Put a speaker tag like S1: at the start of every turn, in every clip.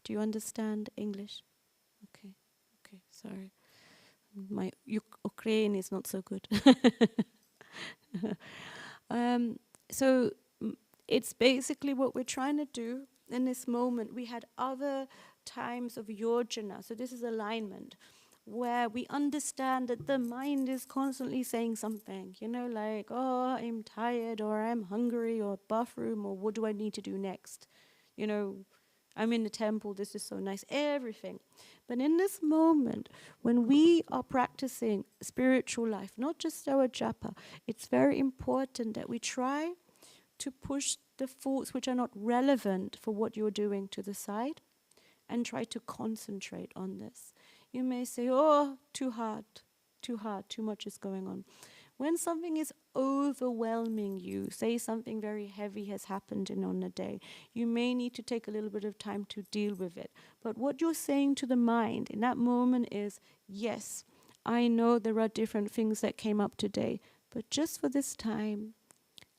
S1: Do you understand English? Okay, sorry. My Ukraine is not so good. So it's basically what we're trying to do in this moment. We had other times of yojana, so this is alignment, where we understand that the mind is constantly saying something, like, oh, I'm tired, or I'm hungry, or bathroom, or what do I need to do next? I'm in the temple, this is so nice, everything. But in this moment, when we are practicing spiritual life, not just our japa, it's very important that we try to push the thoughts which are not relevant for what you're doing to the side and try to concentrate on this. You may say, oh, too hard, too much is going on. When something is overwhelming you, say something very heavy has happened on a day, you may need to take a little bit of time to deal with it. But what you're saying to the mind in that moment is, yes, I know there are different things that came up today, but just for this time,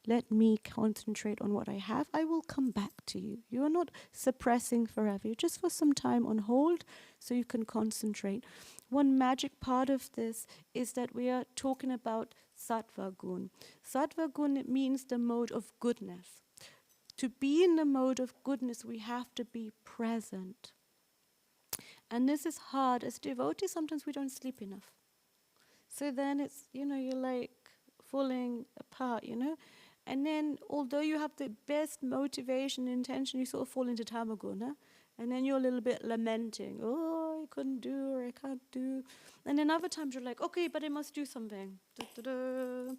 S1: let me concentrate on what I have. I will come back to you. You are not suppressing forever. You're just for some time on hold so you can concentrate. One magic part of this is that we are talking about sattva gun. Sattva gun, it means the mode of goodness. To be in the mode of goodness, we have to be present. And this is hard. As devotees, sometimes we don't sleep enough. So then it's, you're like falling apart, And then, although you have the best motivation and intention, you sort of fall into tamaguna. And then you're a little bit lamenting. Oh, I couldn't do, or I can't do. And then other times you're like, okay, but I must do something. Da-da-da.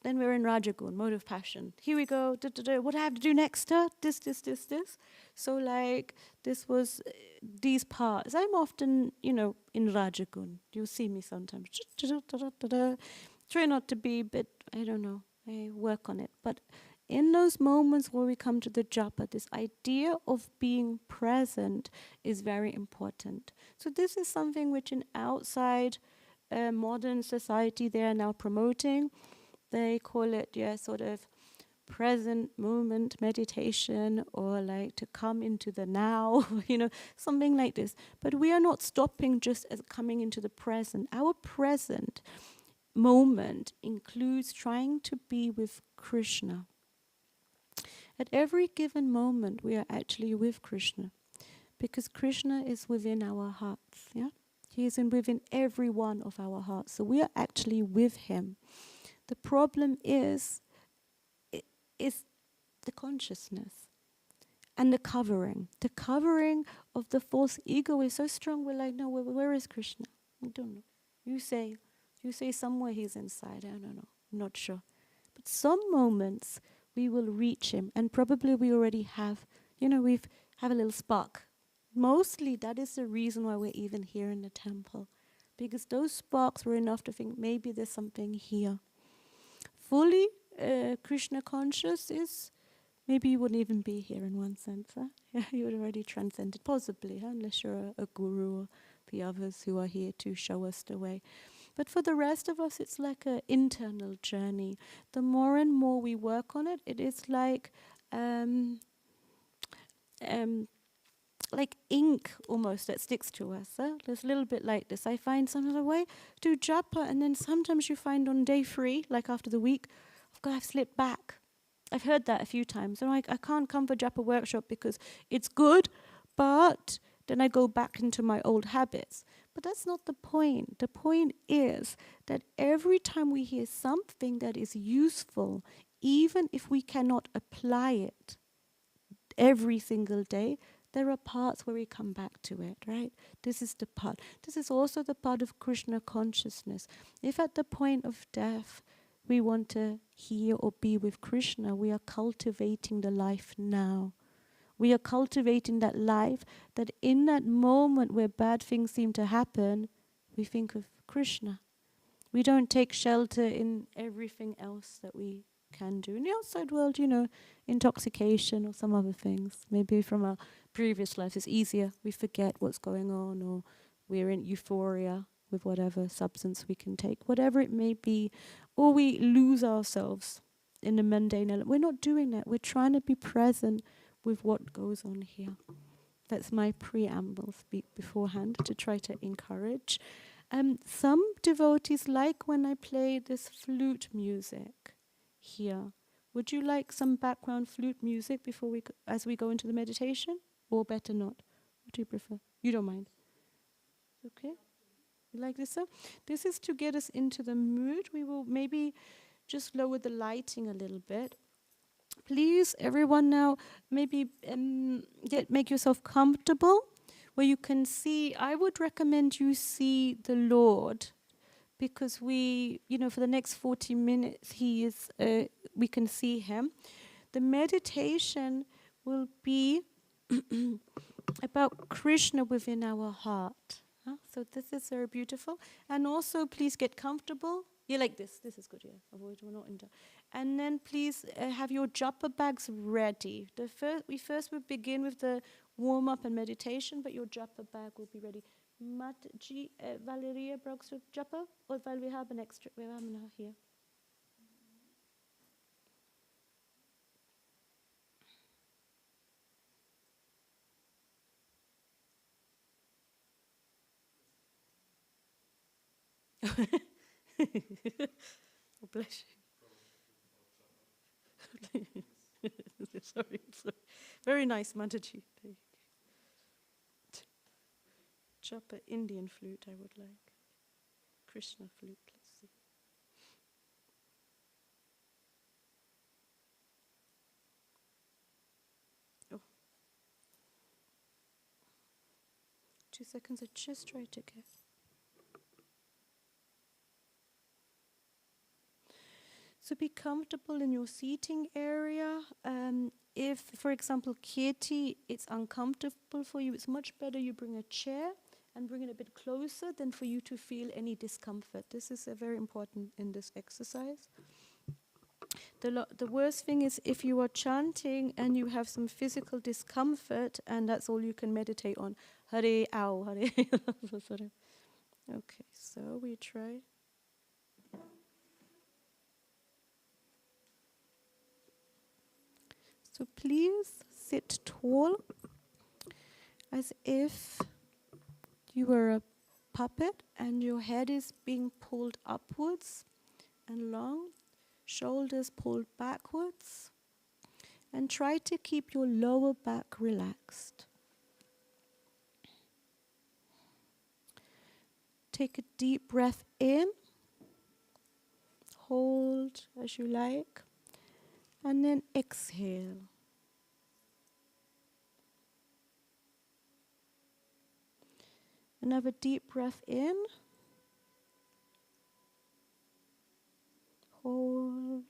S1: Then we're in Rajagun, mode of passion. Here we go. Da-da-da. What do I have to do next? This. So like, this was these parts. I'm often, in Rajagun. You'll see me sometimes. Try not to be, but I don't know. I work on it. But in those moments where we come to the japa, this idea of being present is very important. So this is something which in outside modern society they are now promoting. They call it, sort of present moment meditation, or like to come into the now, something like this. But we are not stopping just as coming into the present. Our present moment includes trying to be with Krishna. At every given moment, we are actually with Krishna, because Krishna is within our hearts. He is within every one of our hearts, so we are actually with Him. The problem is the consciousness and the covering. The covering of the false ego is so strong. We're like, no, where is Krishna? I don't know. You say somewhere He's inside. I don't know. I'm not sure. But some moments we will reach Him, and probably we already have. We have a little spark. Mostly that is the reason why we're even here in the temple, because those sparks were enough to think maybe there's something here. Fully Krishna conscious is, maybe you wouldn't even be here in one sense. You would already transcended, possibly, unless you're a guru or the others who are here to show us the way. But for the rest of us, it's like an internal journey. The more and more we work on it, it is like ink almost that sticks to us. There's a little bit like this. I find sometimes a way to japa, and then sometimes you find on day 3, like after the week, I've slipped back. I've heard that a few times. And I can't come for japa workshop because it's good, but then I go back into my old habits. But that's not the point. The point is that every time we hear something that is useful, even if we cannot apply it every single day, there are parts where we come back to it, right? This is the part. This is also the part of Krishna consciousness. If at the point of death we want to hear or be with Krishna, we are cultivating the life now. We are cultivating that life that in that moment where bad things seem to happen, we think of Krishna. We don't take shelter in everything else that we can do. In the outside world, intoxication or some other things. Maybe from our previous lives, it's easier. We forget what's going on, or we're in euphoria with whatever substance we can take, whatever it may be, or we lose ourselves in the mundane element. We're not doing that. We're trying to be present with what goes on here. That's my preamble speak beforehand to try to encourage. Some devotees like when I play this flute music here. Would you like some background flute music before as we go into the meditation, or better not? What do you prefer? You don't mind? Okay. You like this? So this is to get us into the mood. We will maybe just lower the lighting a little bit. Please, everyone now, maybe make yourself comfortable where you can see. I would recommend you see the Lord, because we, for the next 40 minutes, we can see him. The meditation will be about Krishna within our heart. So this is very beautiful. And also, please get comfortable. Yeah, like this. This is good, yeah. Avoid, we're not in there. And then please have your Japa bags ready. We first will begin with the warm-up and meditation, but your Japa bag will be ready. Mātājī, Valeria, brauchst du Japa? Oder weil wir haben extra, wir haben noch hier. Oh, bless you. sorry. Very nice, Mātājī. Japa Indian flute, I would like. Krishna flute, let's see. Oh. 2 seconds, I just try to get. So be comfortable in your seating area. If, for example, Kirti, it's uncomfortable for you, it's much better you bring a chair and bring it a bit closer than for you to feel any discomfort. This is very important in this exercise. The worst thing is if you are chanting and you have some physical discomfort and that's all you can meditate on. Hare, ow, Hare. Okay, so we try. So please sit tall as if you were a puppet and your head is being pulled upwards and long, shoulders pulled backwards, and try to keep your lower back relaxed. Take a deep breath in, hold as you like, and then exhale. Another deep breath in, hold,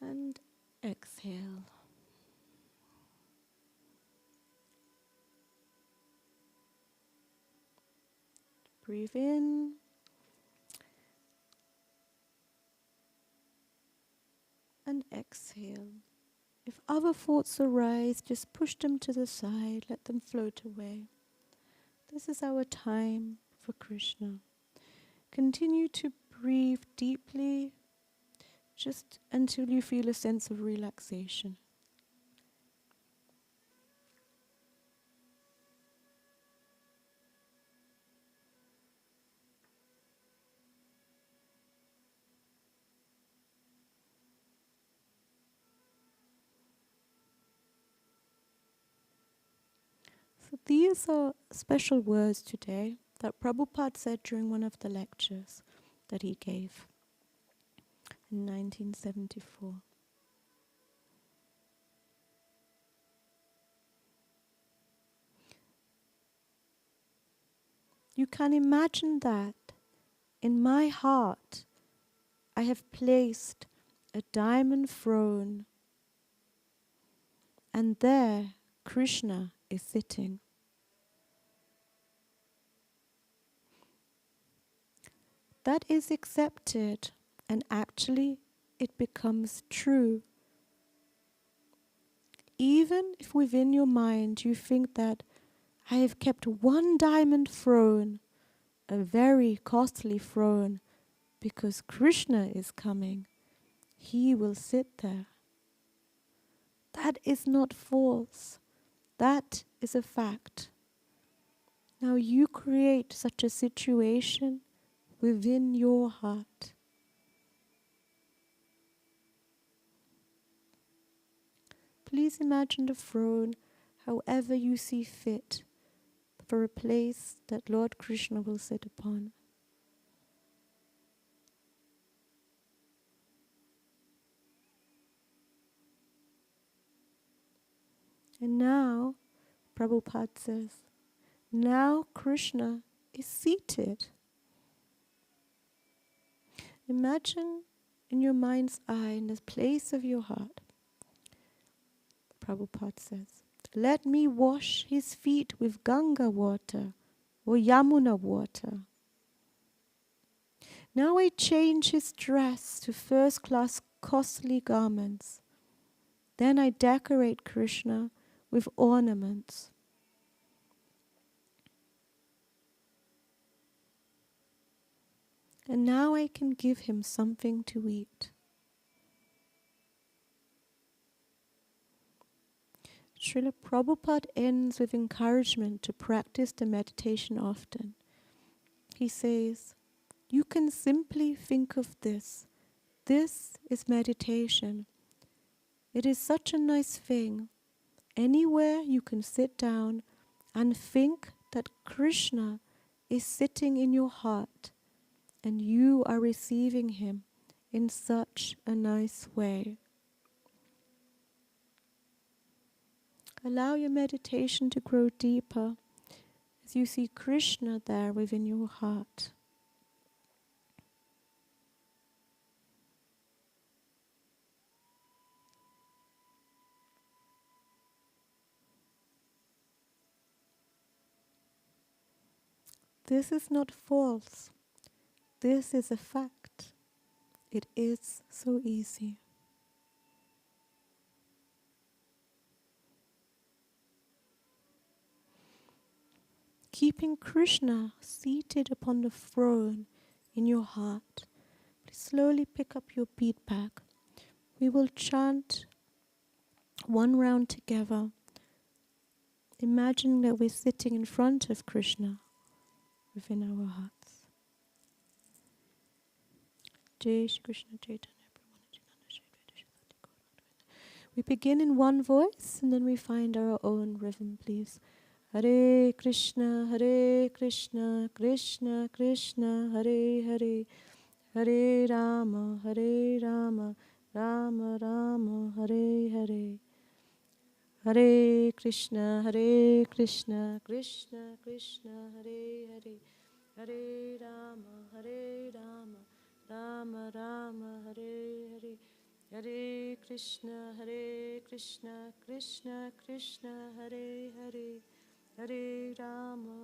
S1: and exhale. Breathe in. And exhale. If other thoughts arise, just push them to the side, let them float away. This is our time for Krishna. Continue to breathe deeply, just until you feel a sense of relaxation. So these are special words today that Prabhupada said during one of the lectures that he gave in 1974. You can imagine that in my heart I have placed a diamond throne, and there Krishna is sitting. That is accepted, and actually it becomes true. Even if within your mind you think that I have kept one diamond throne, a very costly throne, because Krishna is coming, he will sit there. That is not false. That is a fact. Now you create such a situation within your heart. Please imagine the throne however you see fit for a place that Lord Krishna will sit upon. And now, Prabhupada says, now Krishna is seated. Imagine in your mind's eye, in the place of your heart, Prabhupada says, let me wash his feet with Ganga water or Yamuna water. Now I change his dress to first-class costly garments. Then I decorate Krishna with ornaments. And now I can give him something to eat. Srila Prabhupada ends with encouragement to practice the meditation often. He says, you can simply think of this. This is meditation. It is such a nice thing. Anywhere you can sit down and think that Krishna is sitting in your heart and you are receiving him in such a nice way. Allow your meditation to grow deeper as you see Krishna there within your heart. This is not false. This is a fact. It is so easy. Keeping Krishna seated upon the throne in your heart, please slowly pick up your bead bag. We will chant one round together, imagining that we're sitting in front of Krishna within our hearts. Jai Shri Krishna Chaitanya. We begin in one voice and then we find our own rhythm, please. Hare Krishna, Krishna Krishna, Hare Hare, Hare Rama, Rama Rama, Hare Hare. Hare Krishna, Krishna Krishna, Hare Hare, Hare Rama, Rama Rama, Hare Hare. Hare Krishna, Krishna Krishna, Hare Hare, Hare Rama,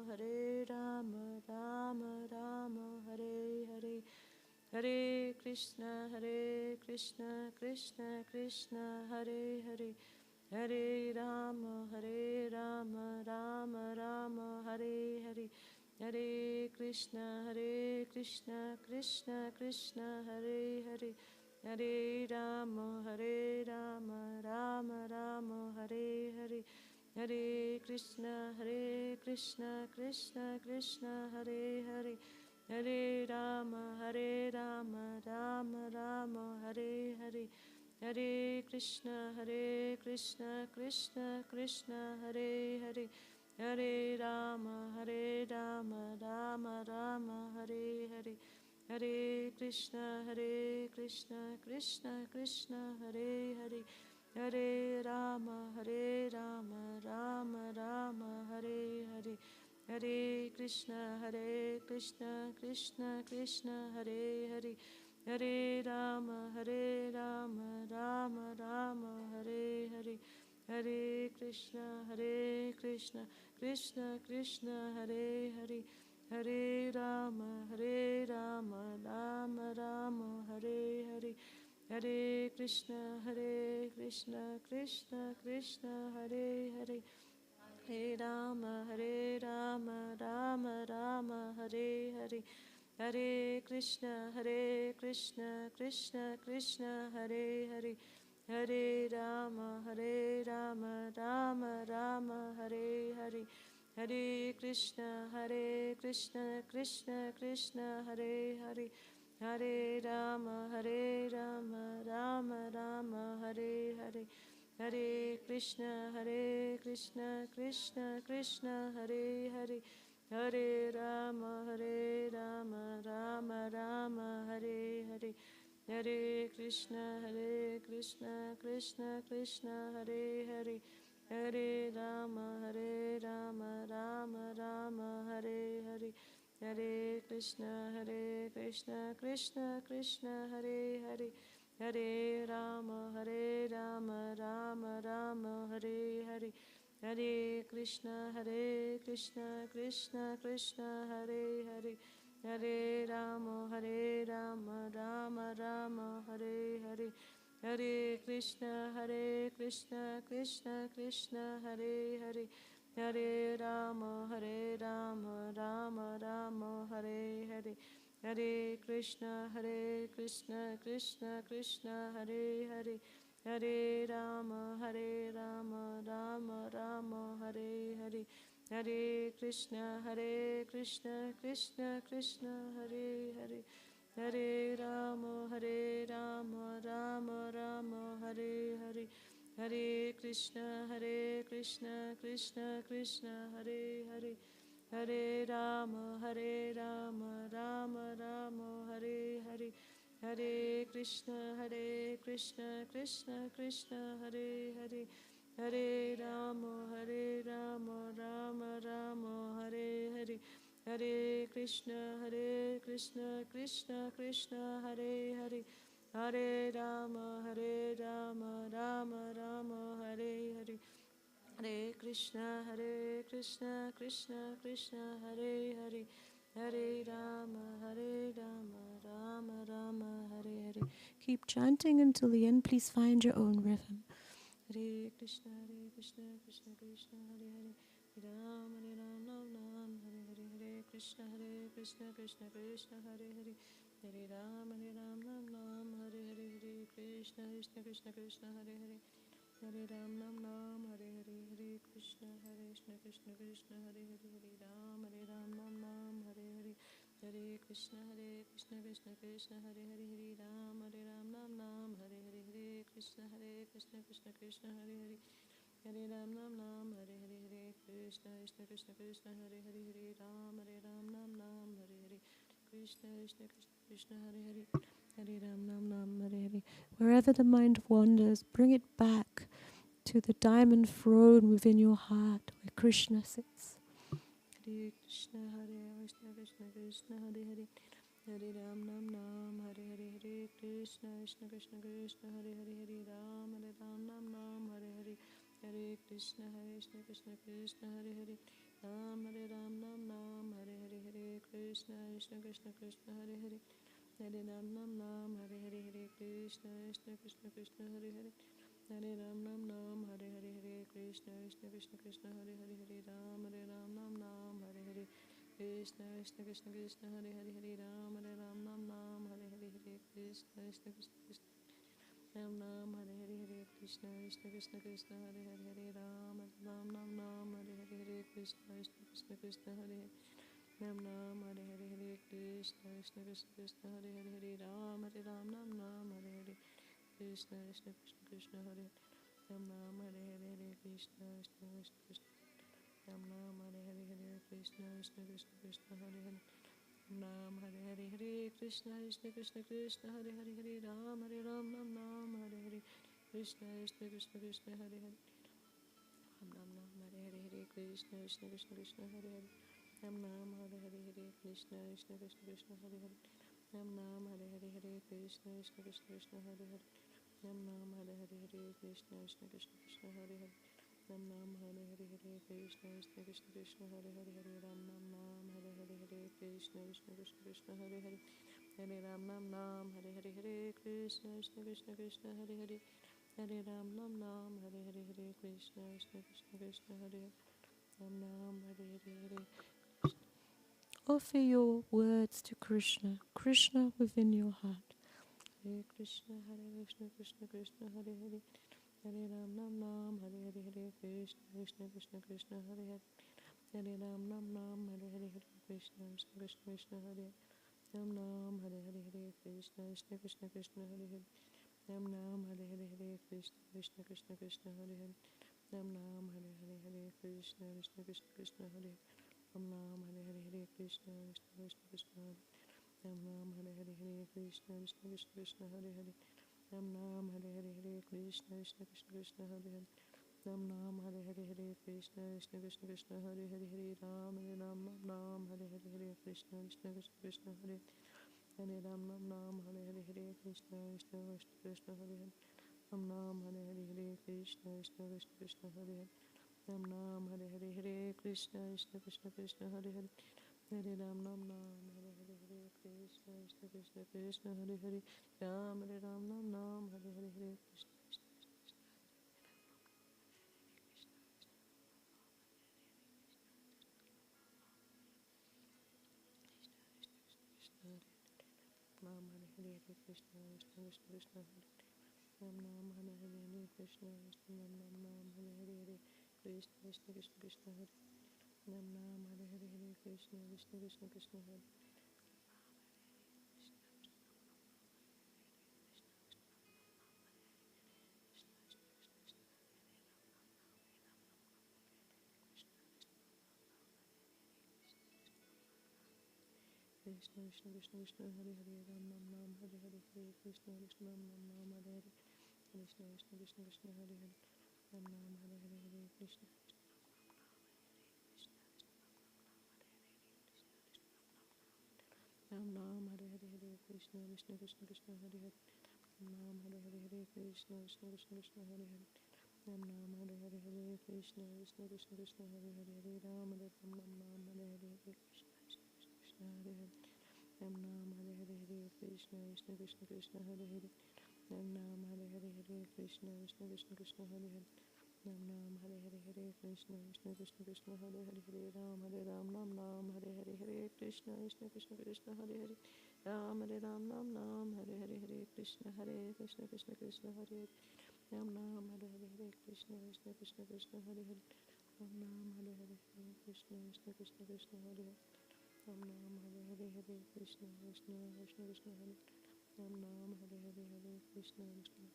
S1: Rama Rama, Hare Hare. Hare Krishna, Krishna Krishna, Hare Hare, Hare Rama, Rama Rama, Hare Hare. Hare Krishna, Krishna Krishna, Hare Hare, Hare Rama, Rama Rama, Hare Hare. Hare Krishna, Krishna Krishna, Hare Hare, Hare Rama, Rama Rama, Hare Hare. Hare Krishna, Krishna Krishna, Hare Hare, Hare Rama, Rama Rama, Hare Hare. Hare Krishna, Krishna Hare Hare, Hare Rama, Rama Rama, Hare Hare. Hare Krishna, Krishna Hare Hare, Hare Rama, Rama Rama, Hare Hare. Hare Krishna, Krishna Hare Hare, Hare Rama, Rama Rama, Hare Hare. Hare Krishna, Krishna Hare Hare, Hare Rama, Rama Rama, Hare Hare. Hare Krishna, Krishna Hare Hare, Hare Rama, Rama Rama, Hare Hare. Hare Krishna, Krishna Krishna, Hare Hare. Hare Rama, Rama Rama, Hare Hare. Hare Krishna, Krishna Krishna, Hare Hare. Hare Rama, Rama Rama, Hare Hare. Hare Krishna, Krishna Krishna, Hare Hare. Hare Rama, Rama Rama, Hare Hare. Hare Krishna, Krishna Krishna, Hare Hare. Hare Rama, Rama Rama, Hare Hare. Hare Krishna, Krishna Krishna, Hare Hare. Hare Rama, Rama Rama, Hare Hare. Hare Krishna, Krishna Krishna, Hare Hare. Hare Rama, Rama Rama, Hare Hare. Hare Krishna, Krishna Krishna, Hare Hare. Hare Rama, Rama Rama, Hare Hare. Hare Krishna, Krishna Krishna, Hare Hare. Hare Rama, Rama Rama, Hare Hare. Hare Krishna, Krishna Krishna, Hare Hare. Hare Rama, Rama Rama, Hare Hare. Hare Krishna, Krishna Krishna, Hare Hare. Hare Rama, Rama Rama, Hare Hare. Hare Krishna, Krishna Krishna, Hare Hare. Hare Rama, Rama Rama, Hare Hare. Hare Krishna, Krishna Krishna, Hare Hare. Hare Rama, Rama Rama, Hare Hare. Keep chanting until the end. Please find your own rhythm. Hare Krishna, Krishna Krishna, Hare Hare. Hare Ram, Ram, Hare Hare. Hare Krishna, Krishna Krishna, Hare Hare. Hare Ram, Ram, Hare Hare. Hare Krishna, Krishna Hare Hare. Hare Ram, Ram, Hare Hare. Hare Krishna, Krishna Krishna, Hare Hare. Hare Ram, Ram, Hare Hare. Hare Krishna, Krishna Krishna, Hare Hare. Hare Ram, Ram, Hare Hare. Hare Krishna, Krishna Hare Hare. Hare Ram, Hare Hare. Hare Krishna, Krishna Hare Hare. Hare Ram, Ram, Hare Hare. Krishna, Krishna Hare Hare. Hare Ram, Hare Hare. Wherever the mind wanders, bring it back to the diamond throne within your heart where Krishna sits. Hare Krishna, Krishna Krishna, Hare Hare. Hare Ram, Hare Hare. Hare Krishna, Krishna Krishna, Hare Hare. Hare Ram, Ram, Hare Hare. Hare Krishna, Krishna Krishna, Hare Hare. Hare Ram, Hare Hare. Hare Krishna, Krishna Hare Hare. Hare Ram, Hare Hare. Hare Krishna, Krishna Hare Hare. Hare Ram, Hare Hare. Hare Krishna, Krishna Hare Hare. Hare Ram, Hare Hare. Krishna, Krishna Hare Hare. Hare Ram, Hare Hare. Hare Krishna, Krishna Ram, Hare Hare. Hare Krishna, Krishna Hare Hare. Hare Ram, Hare Hare. Hare Krishna, Krishna Hare Hare. Ram, Hare Hare. Hare Krishna, Krishna Hare Hare. Hare Ram, Hare Hare. Krishna, Krishna Hare Hare. Ram, Hare Hare. Hare Krishna, Krishna Ram, Hare Hare. Hare Krishna, Krishna Hare Hare. Ram, Hare Hare. Hare Krishna, Krishna Hare Hare. Hare Ram, Hare Hare. Krishna, Krishna Hare Hare. Ram, Hare Hare. Hare Krishna, Krishna Hare Hare. Ram, Hare Hare. Hare Krishna, Krishna Hare Hare. Ram, Hare Hare. Hare Krishna, Krishna Hare Hare. Ram, Hare Hare. Hare Krishna, Krishna Hare Hare. Ram, Hare Hare. Hare Krishna, Krishna Hare Hare. Hare Ram, Hare Hare. Hare Krishna, Krishna Hare Hare. Hare Ram, Hare Hare. Hare Krishna, Krishna Hare Hare. Hare Ram, Hare Hare. Hare Krishna, Krishna Hare Hare. Ram, Hare Hare. Hare Offer your words to Krishna, Krishna within your heart.
S2: Hare Krishna, Hare Krishna, Krishna Krishna, Hare Hare, Hare Ram, Ram Ram, Hare Hare, Hare Krishna, Krishna Krishna, Krishna Hare Hare, Hare Ram, Ram Ram, Hare Hare, Hare Krishna, Krishna Krishna, Krishna Hare Ram Ram, Hare Hare, Hare Krishna, Krishna Krishna, Krishna Hare Hare, Ram Ram, Hare Hare, Hare Krishna, Krishna Krishna, Krishna Hare Hare, Ram Ram, Hare Hare, Hare Krishna, Krishna Krishna, Krishna Hare Hare, Ram Ram, Hare Hare, Hare Krishna, Krishna Krishna, Krishna Hare Ram Ram, Hare Hare, Hare Krishna, Krishna Krishna, Krishna Hare Hare, Ram Ram, Hare Hare, Hare Krishna, Krishna Krishna, Krishna Hare Hare, Ram Ram, Hare Hare, Hare Krishna, Krishna Krishna, Krishna Hare Hare, Hare Ram, Ram Ram, Hare Hare, Hare Krishna, Krishna Krishna, Krishna Hare Hare Ram, Ram Hare Hare, Hare Krishna, Krishna Krishna, Krishna Hare Hare, Ram Ram, Hare Hare, Hare Krishna, Krishna Krishna, Krishna Hare Hare, Ram Ram, Hare Hare, Hare Krishna, Krishna Krishna, Krishna Hare Hare, Hare Ram, Hare Hare, Hare Krishna, Krishna Krishna, Krishna Hare Hare, Ram, Hare Ram, Hare Hare, Hare Krishna, Krishna Krishna Hare Ram, Hare Hare, Hare Krishna, Krishna Krishna, Krishna Hare Ram, Hare Hare, Hare Krishna, Krishna Ram, Hare Hare, Hare Krishna, Krishna Krishna, Krishna Hare Ram, Hare Hare, Hare Krishna, Krishna Krishna, Krishna Hare Krishna, Krishna Krishna, Krishna Hare Hare, Ram, Hare Hare, Hare Krishna, Krishna Ram, Hare Hare, Krishna, Krishna Krishna, Krishna Hare Hare, Ram, Hare Hare, Hare Krishna, Ram, Hare Hare, Hare Krishna, Krishna Krishna, Krishna Hare Hare, Ram, Hare Hare, Hare Krishna, Krishna Krishna, Krishna Hare Hare, Ram, Hare Hare, Hare Krishna, Krishna Krishna, Krishna Hare Hare, Hare Ram, Hare Hare, Hare Krishna, Krishna Krishna, Hare Hare, Ram, Hare Hare, Hare Krishna, Krishna Krishna, Krishna Hare Hare, Ram, Hare Hare, Hare Krishna, Krishna Krishna, Krishna Hare Hare, Ram, Hare Hare, Hare Krishna, Krishna Krishna, Krishna Hare Hare, Hare Ram, Hare Hare, Hare Krishna, Krishna Krishna, Krishna Hare Hare, Ram, Hare Hare Hare, Hare Krishna, Krishna Krishna, Krishna Hare Hare, Ram, Hare Hare, Hare Krishna, Krishna Krishna, Krishna Hare Hare, Ram, Hare Hare, Hare Krishna, Krishna Krishna, Krishna Hare Hare, Ram, Hare Hare, Hare Krishna, Krishna Krishna, Krishna Hare, Ram, Hare Hare, Hare Krishna, Krishna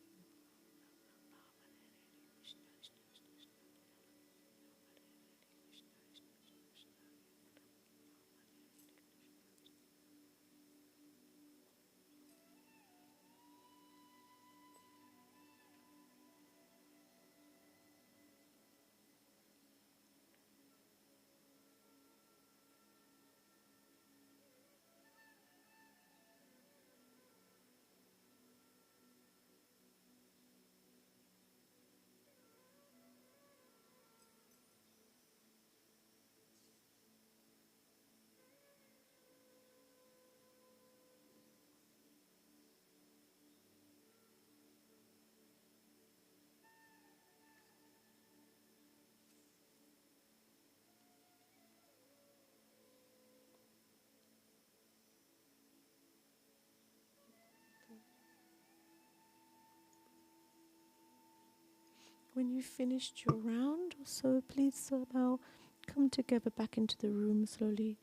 S2: When you've finished your round or so, please now come together back into the room, slowly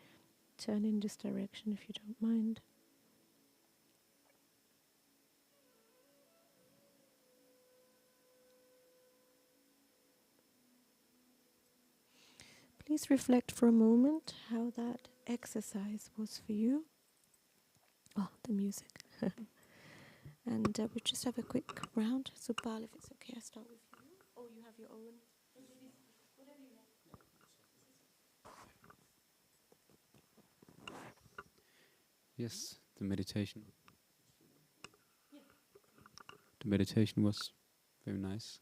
S2: turn in this direction if you don't mind. Please reflect for a moment how that exercise was for you. Oh, the music. And we'll just have a quick round. So, Bal, if it's okay, I'll start with you. Oh, you have your own? Whatever you like.
S3: Yes, the meditation. The meditation was very nice.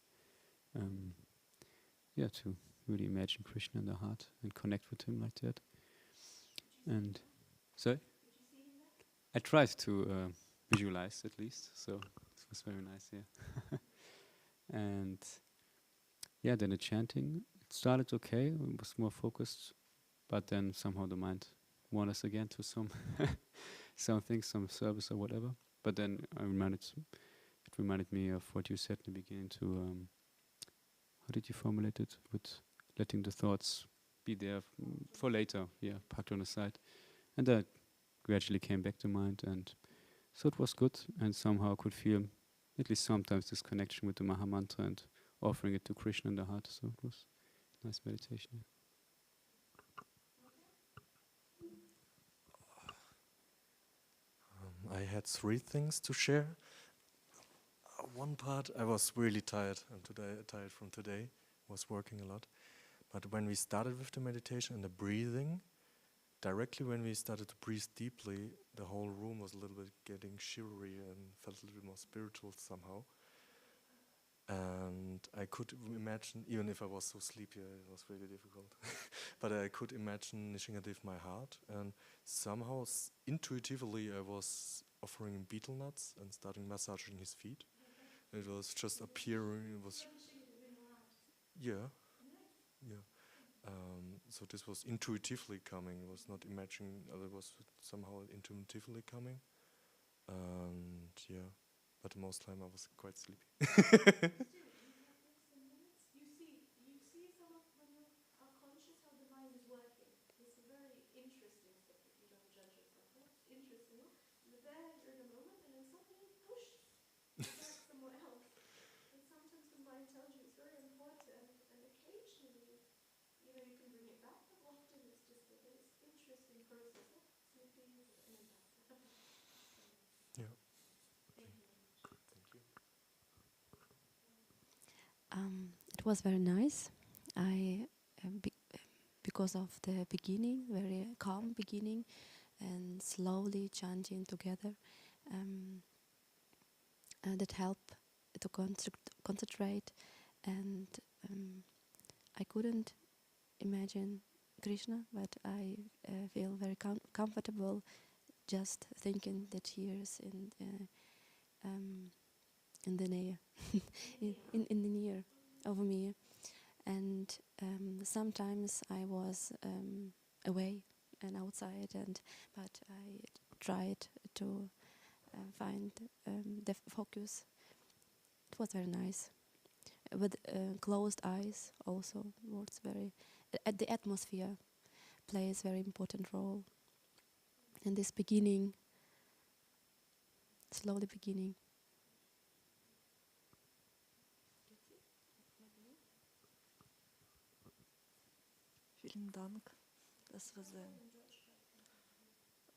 S3: To really imagine Krishna in the heart and connect with him like that. And sorry, I tried to visualize at least, so this was very nice. Yeah, and then the chanting, it started okay. It was more focused, but then somehow the mind wanders again to some something, some service or whatever. But then it reminded me of what you said in the beginning to, how did you formulate it? With letting the thoughts be there for later, parked on the side. And that gradually came back to mind, and so it was good, and somehow I could feel, at least sometimes, this connection with the Maha Mantra and offering it to Krishna in the heart. So it was a nice meditation.
S4: I had 3 things to share. One part, I was really tired, and tired from today. Was working a lot. But when we started with the meditation and the breathing, directly when we started to breathe deeply, the whole room was a little bit getting shivery and felt a little bit more spiritual somehow. And I could imagine, even if I was so sleepy, it was really difficult. But I could imagine Nishingadev my heart, and somehow intuitively I was offering him betel nuts and starting massaging his feet. It was just appearing. It was, yeah. So this was intuitively coming. It was not imagining. It was somehow intuitively coming, and but most time I was quite sleepy.
S1: You see some of when you are conscious how the mind is working. It's a very interesting step if you don't judge yourself. It's interesting. You're there, you're in a moment, and then suddenly push back somewhere else. And sometimes the mind tells you it's very important, and occasionally, you can bring it back, but often it's just a very interesting process. Sleepy and then back.
S4: Yeah.
S5: It was very nice. Because of the beginning, very calm beginning, and slowly chanting together, that helped to concentrate. And I couldn't imagine Krishna, but I feel very comfortable just thinking the tears in the near, in the near of me. And sometimes I was away and outside, but I tried to find the focus. It was very nice. With closed eyes also was very... the atmosphere plays a very important role. And this beginning, slowly beginning.
S2: Vielen Dank. Das war sehr...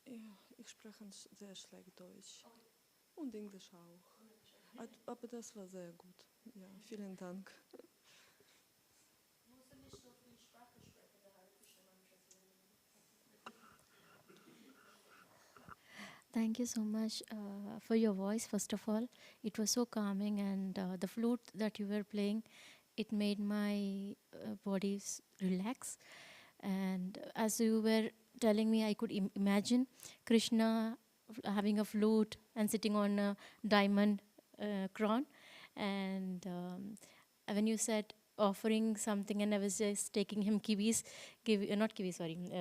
S2: Ja, ich spreche sehr schlecht Deutsch. Und Englisch auch. Aber das war sehr gut. Ja, vielen Dank.
S6: Thank you so much for your voice, first of all. It was so calming, and the flute that you were playing, it made my body relax. And as you were telling me, I could imagine Krishna having a flute and sitting on a diamond crown. And when you said offering something, and I was just taking him kiwis,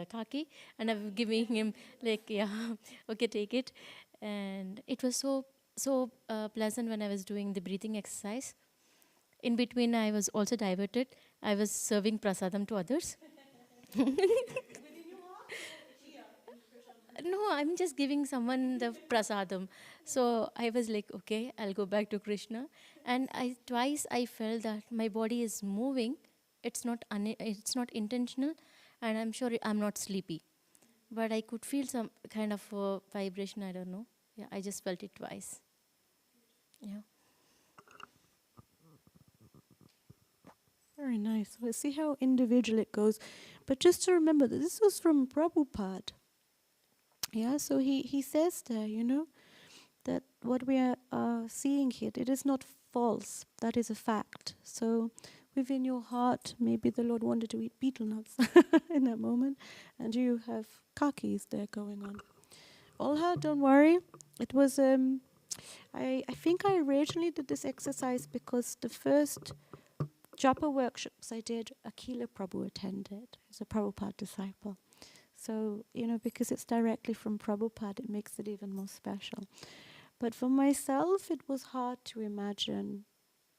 S6: kaki, and I was giving him like, okay, take it. And it was so pleasant when I was doing the breathing exercise. In between, I was also diverted. I was serving prasadam to others. No, I'm just giving someone the prasadam. So I was like, okay, I'll go back to Krishna. And twice I felt that my body is moving. It's not intentional, and I'm sure I'm not sleepy. But I could feel some kind of vibration, I don't know. Yeah, I just felt it twice. Yeah.
S1: Very nice. We'll see how individual it goes. But just to remember that this was from Prabhupada. Yeah, so he says there, that what we are seeing here, it is not false. That is a fact. So within your heart, maybe the Lord wanted to eat betel nuts in that moment, and you have kakis there going on. Olha, don't worry. It was, I think I originally did this exercise because the first Japa workshops I did, Akila Prabhu attended. He's a Prabhupada disciple. So, because it's directly from Prabhupada, it makes it even more special. But for myself, it was hard to imagine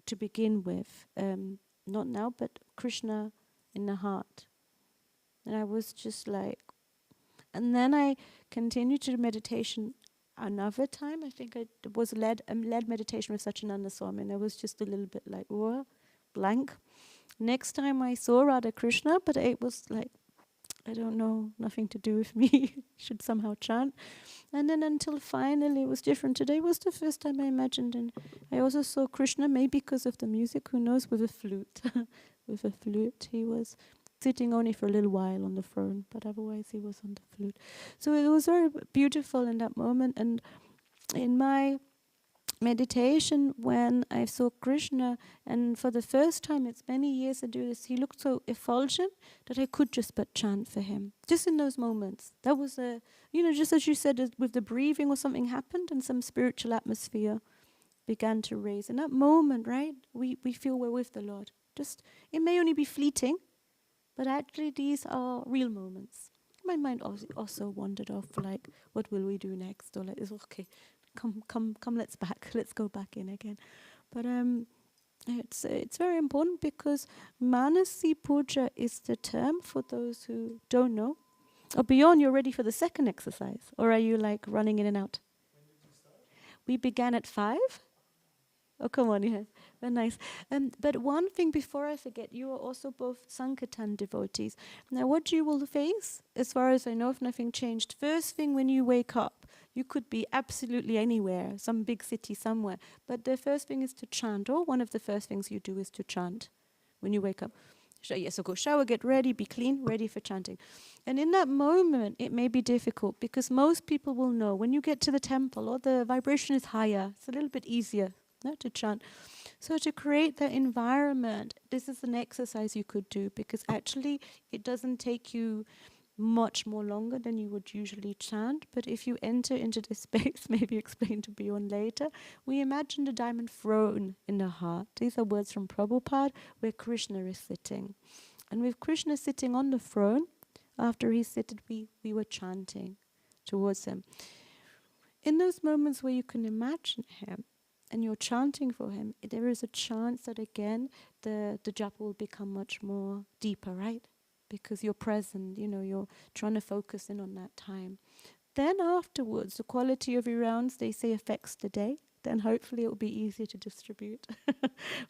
S1: to begin with. Not now, but Krishna in the heart. And I was just like, and then I continued to do meditation another time. I think I was led meditation with Satchidananda Swami, and I was just a little bit like, whoa, blank. Next time I saw Radha Krishna, but it was like, I don't know, nothing to do with me. Should somehow chant. And then until finally it was different. Today was the first time I imagined, and I also saw Krishna, maybe because of the music, who knows, with a flute. With a flute. He was sitting only for a little while on the throne, but otherwise he was on the flute. So it was very beautiful in that moment. And in my meditation, when I saw Krishna, and for the first time, it's many years I do this, he looked so effulgent that I could just but chant for him. Just in those moments. That was just as you said, with the breathing or something happened and some spiritual atmosphere began to raise. In that moment, right, we feel we're with the Lord. Just, it may only be fleeting, but actually these are real moments. My mind also wandered off, like, what will we do next? Or like, okay, come, let's go back in again. But it's very important, because Manasi Puja is the term, for those who don't know. Or beyond, you're ready for the second exercise? Or are you like running in and out? When did you start? We began at 5. Oh, come on, yeah. Very nice. But one thing before I forget, you are also both Sankirtan devotees. Now, what you will face, as far as I know, if nothing changed, first thing when you wake up, you could be absolutely anywhere, some big city somewhere. But the first thing is to chant, or one of the first things you do is to chant when you wake up. So go shower, get ready, be clean, ready for chanting. And in that moment, it may be difficult, because most people will know when you get to the temple, or the vibration is higher, it's a little bit easier to chant. So to create that environment, this is an exercise you could do, because actually it doesn't take you much more longer than you would usually chant. But if you enter into this space, maybe explain to Bjorn later, we imagine the diamond throne in the heart. These are words from Prabhupada, where Krishna is sitting. And with Krishna sitting on the throne, after he's seated, we were chanting towards him. In those moments where you can imagine him, and you're chanting for him, there is a chance that again the japa will become much more deeper, right? Because you're present, you're trying to focus in on that time. Then afterwards, the quality of your rounds, they say, affects the day. Then hopefully it will be easier to distribute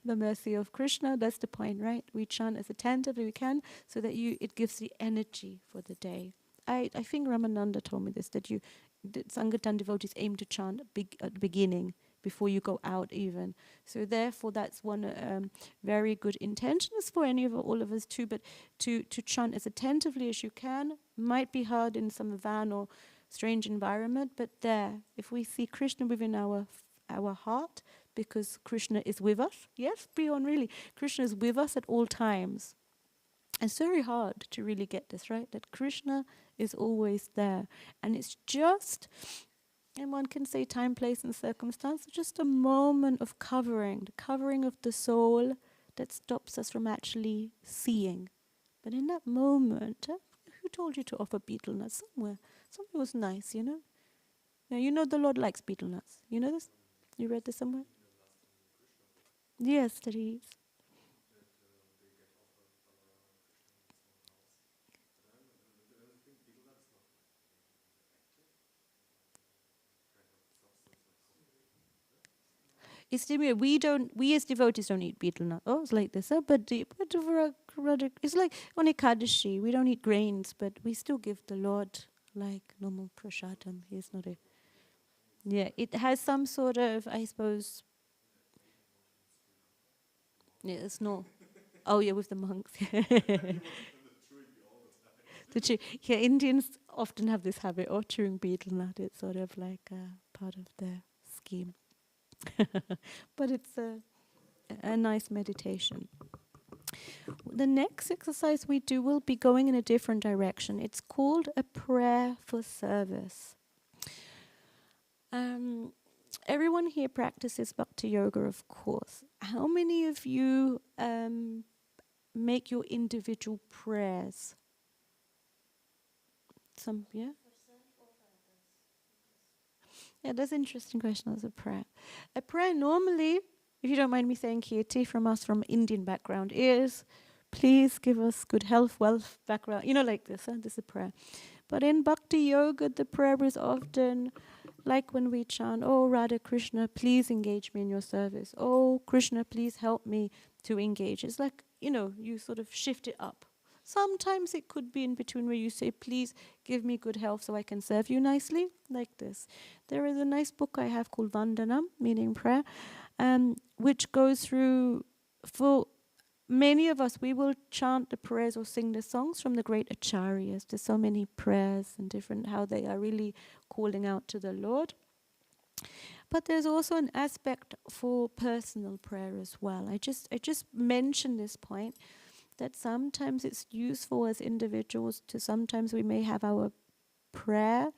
S1: the mercy of Krishna. That's the point, right? We chant as attentively we can, so that it gives the energy for the day. I think Ramananda told me this, that Sankirtan devotees aim to chant at the beginning, before you go out even. So therefore that's one very good intentions for all of us too, but to chant as attentively as you can. Might be hard in some van or strange environment, but if we see Krishna within our heart, because Krishna is with us, yes, beyond really, Krishna is with us at all times. It's very hard to really get this, right? That Krishna is always there. And it's just, and one can say time, place, and circumstance, just a moment of covering, the covering of the soul that stops us from actually seeing. But in that moment, who told you to offer betel nuts? Something was nice, Now, the Lord likes betel nuts. You know this? You read this somewhere? Yes, that he is. We as devotees don't eat betel nuts. Oh, it's like this, but it's like on Ekadashi, we don't eat grains, but we still give the Lord like normal prasadam. He's not it has some sort of, I suppose. Yeah, it's not. Oh yeah, with the monks. Indians often have this habit of chewing betel nut. It's sort of like part of their scheme. But it's a nice meditation. The next exercise we do will be going in a different direction. It's called a prayer for service. Everyone here practices Bhakti Yoga, of course. How many of you make your individual prayers? Some, yeah? Yeah, that's an interesting question as a prayer. A prayer normally, if you don't mind me saying, Kirti, from us from Indian background, is please give us good health, wealth, background. You know, like this, huh? This is a prayer. But in Bhakti Yoga, the prayer is often like when we chant, oh Radha Krishna, please engage me in your service. Oh Krishna, please help me to engage. It's like, you know, you sort of shift it up. Sometimes it could be in between where you say, please give me good health so I can serve you nicely, like this. There is a nice book I have called Vandanam, meaning prayer, which goes through, for many of us, we will chant the prayers or sing the songs from the great acharyas. There's so many prayers and different, how they are really calling out to the Lord. But there's also an aspect for personal prayer as well. I just mentioned this point, that sometimes it's useful as individuals to, sometimes we may have our prayer,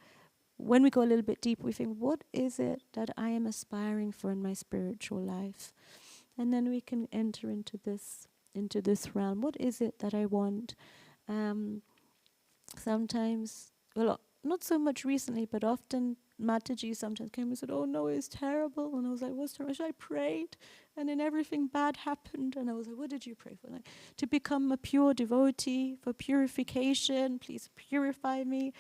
S1: when we go a little bit deep, we think, what is it that I am aspiring for in my spiritual life? And then we can enter into this realm. What is it that I want? Sometimes, well, not so much recently, but often Mātājī sometimes came and said, oh no, it's terrible. And I was like, what's terrible? I prayed and then everything bad happened. And I was like, what did you pray for? Like, to become a pure devotee, for purification, please purify me.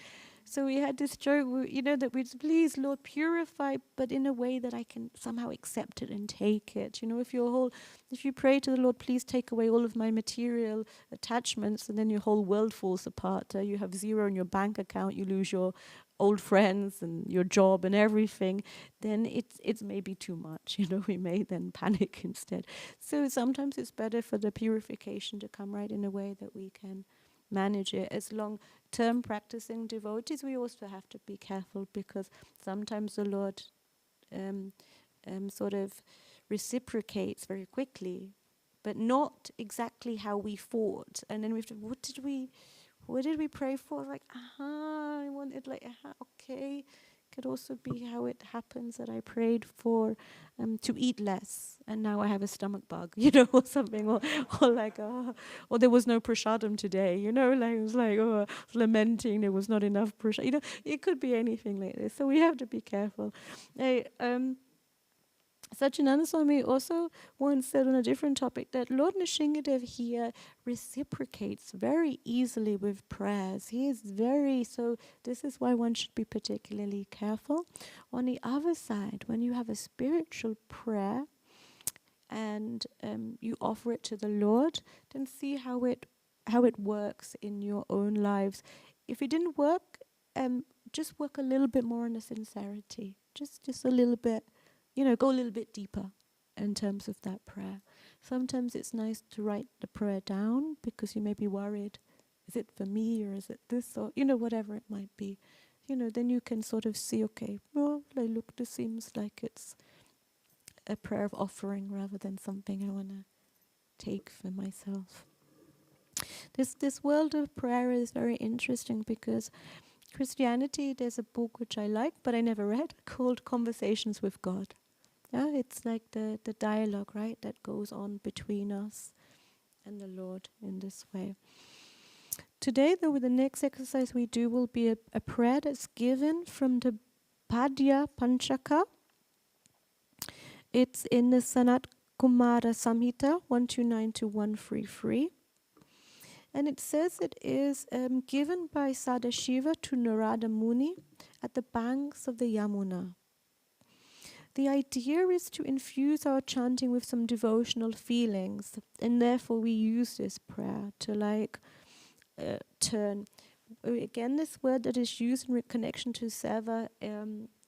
S1: So we had this joke, you know, that we'd please, Lord, purify, but in a way that I can somehow accept it and take it. You know, if you pray to the Lord, please take away all of my material attachments, and then your whole world falls apart. You have zero in your bank account, you lose your old friends and your job and everything, then it's maybe too much. You know, we may then panic instead. So sometimes it's better for the purification to come right in a way that we can manage it. As long-term practicing devotees, we also have to be careful, because sometimes the Lord sort of reciprocates very quickly, but not exactly how we thought. And then we have to, what did we pray for? Like, I wanted, like, okay. Could also be how it happens that I prayed for to eat less, and now I have a stomach bug, you know, or something, or like, or there was no prasadam today, you know, like it was like, I was lamenting there was not enough prasadam, you know, it could be anything like this. So we have to be careful. Satchidananda Swami also once said on a different topic that Lord Nrsingadev here reciprocates very easily with prayers. He is so this is why one should be particularly careful. On the other side, when you have a spiritual prayer and you offer it to the Lord, then see how it works in your own lives. If it didn't work, just work a little bit more on the sincerity. Just a little bit. You know, go a little bit deeper in terms of that prayer. Sometimes it's nice to write the prayer down, because you may be worried, is it for me or is it this, or, you know, whatever it might be. You know, then you can sort of see, okay, well, look, this seems like it's a prayer of offering rather than something I want to take for myself. This world of prayer is very interesting, because Christianity, there's a book which I like, but I never read, called Conversations with God. Yeah, it's like the dialogue, right, that goes on between us and the Lord in this way. Today, though, the next exercise we do will be a prayer that's given from the Padya Panchaka. It's in the Sanat Kumara Samhita 129 to 133. And it says it is given by Sadashiva to Narada Muni at the banks of the Yamuna. The idea is to infuse our chanting with some devotional feelings, and therefore we use this prayer to turn. Again, this word that is used in connection to Seva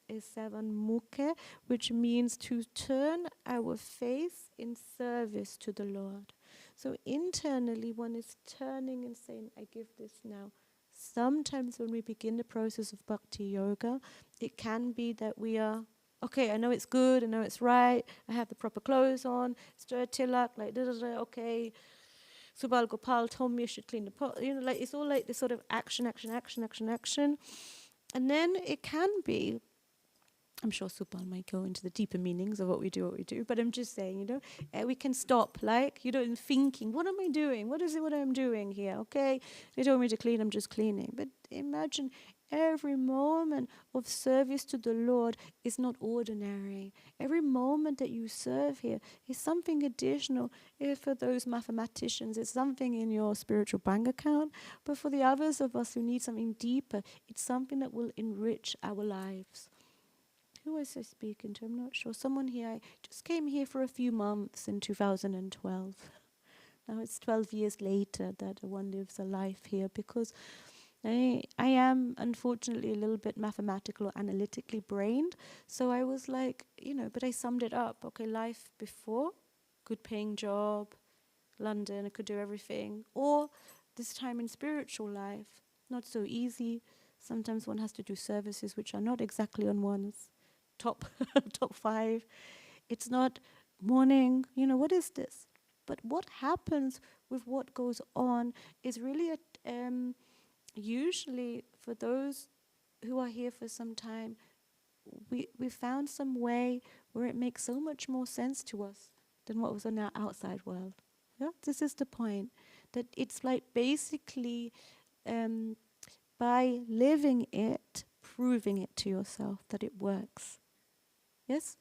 S1: is Sevan Mukhe, which means to turn our face in service to the Lord. So internally one is turning and saying, I give this now. Sometimes when we begin the process of bhakti yoga, it can be that we are, okay, I know it's good, I know it's right, I have the proper clothes on, stir tilak, like okay, Subal Gopal told me I should clean the pot, you know, like it's all like this sort of action. And then it can be, I'm sure Subal might go into the deeper meanings of what we do, but I'm just saying, you know, we can stop, like, you know, in thinking, what am I doing? What is it what I'm doing here? Okay, they told me to clean, I'm just cleaning. But imagine every moment of service to the Lord is not ordinary. Every moment that you serve here is something additional. If for those mathematicians, it's something in your spiritual bank account, but for the others of us who need something deeper, it's something that will enrich our lives. Who was I speaking to? I'm not sure. Someone here, I just came here for a few months in 2012. Now it's 12 years later that one lives a life here, because I am unfortunately a little bit mathematical or analytically brained. So I was like, but I summed it up. Okay, life before, good paying job, London, I could do everything. Or this time in spiritual life, not so easy. Sometimes one has to do services which are not exactly on one's top 5. It's not morning, what is this? But what happens with what goes on is really usually for those who are here for some time, we found some way where it makes so much more sense to us than what was in our outside world. Yeah, this is the point. That it's like basically by living it, proving it to yourself that it works. Yes?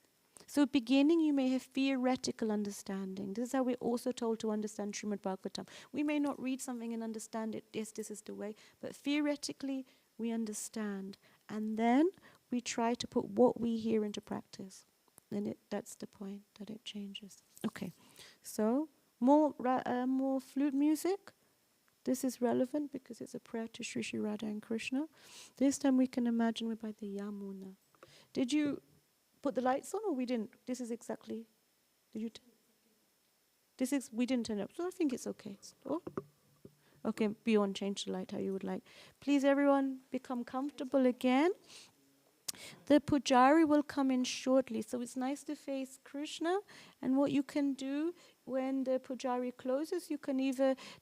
S1: So beginning you may have theoretical understanding. This is how we're also told to understand Srimad-Bhagavatam. We may not read something and understand it, yes, this is the way, but theoretically we understand. And then we try to put what we hear into practice. Then that's the point, that it changes. Okay, so more flute music. This is relevant because it's a prayer to Sri Sri Radha and Krishna. This time we can imagine we're by the Yamuna. Did you put the lights on or we didn't? This is exactly, did you? We didn't turn it up, so I think it's okay. Oh. Okay, Bjorn, change the light how you would like. Please everyone become comfortable again. The Pujari will come in shortly, so it's nice to face Krishna. And what you can do when the Pujari closes, you can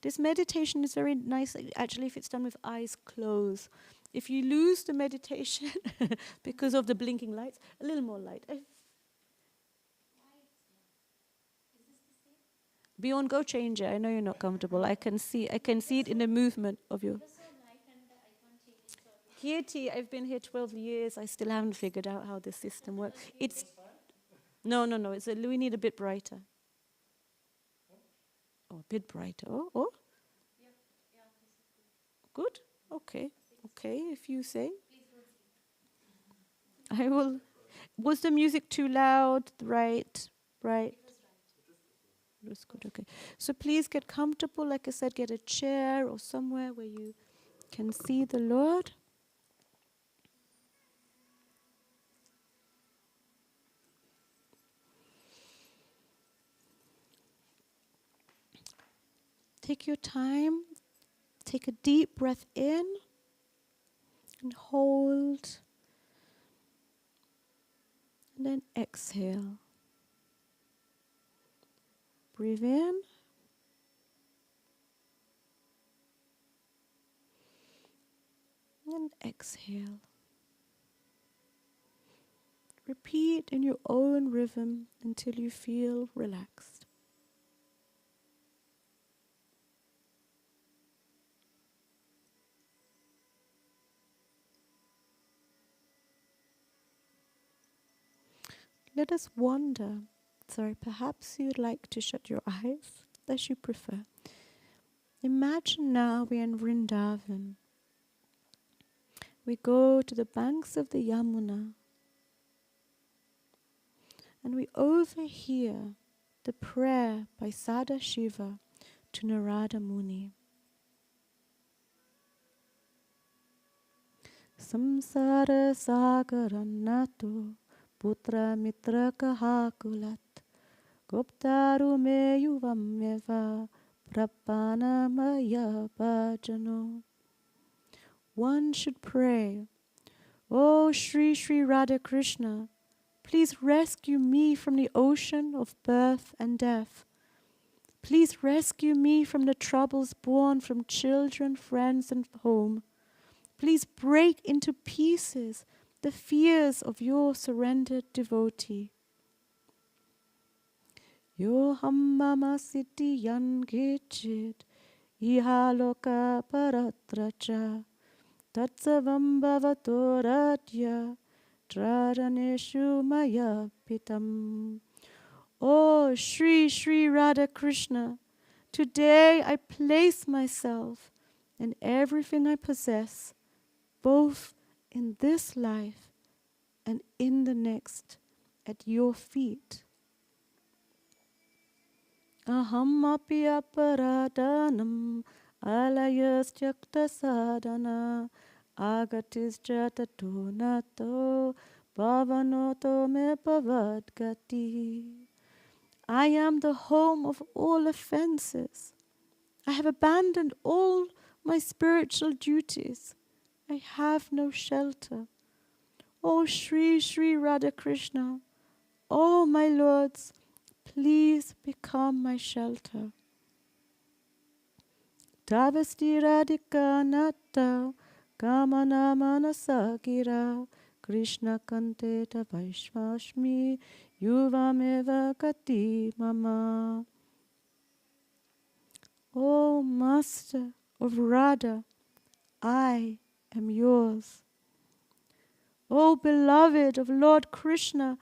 S1: this meditation is very nice actually if it's done with eyes closed. If you lose the meditation because of the blinking lights, a little more light. Bjorn, go change it. I know you're not comfortable. I can see it in the movement of your. Kirti, I've been here 12 years. I still haven't figured out how the system works. It's no. We need a bit brighter. Oh, a bit brighter. Oh. Good. Okay. If you say. I will. Was the music too loud? Right. It was good. Okay. So please get comfortable. Like I said, get a chair or somewhere where you can see the Lord. Take your time, take a deep breath in and hold, and then exhale. Breathe in and exhale. Repeat in your own rhythm until you feel relaxed. Let us wander. Perhaps you'd like to shut your eyes, as you prefer. Imagine now we're in Vrindavan. We go to the banks of the Yamuna and we overhear the prayer by Sada Shiva to Narada Muni. Samsara sagaranato putra mitra kahakulat goptaru me yuvameva prapana maya bhajano. One should pray, "O Sri Sri Radha Krishna, please rescue me from the ocean of birth and death. Please rescue me from the troubles born from children, friends, and home. Please break into pieces the fears of your surrendered devotee. Yo hammama siddhi yan gechit ihaloka paratracha Tatsavam bhavato radya Tradaneshu maya pitam. Oh, Shri Shri Radha Krishna, today I place myself and everything I possess, both in this life and in the next, at your feet. Aham api aparadanam alayastyakta sadhana agatischa tato nato bhavanoto me bhavadgati. I am the home of all offenses. I have abandoned all my spiritual duties. I have no shelter. O Shri Shri Radha Krishna, O my lords, please become my shelter. Tavasti Radhika Nata Kamana Manasagira Krishna Kanteta Vaishvashmi Yuvameva Kati Mama. O Master of Radha, I am yours. O beloved of Lord Krishna,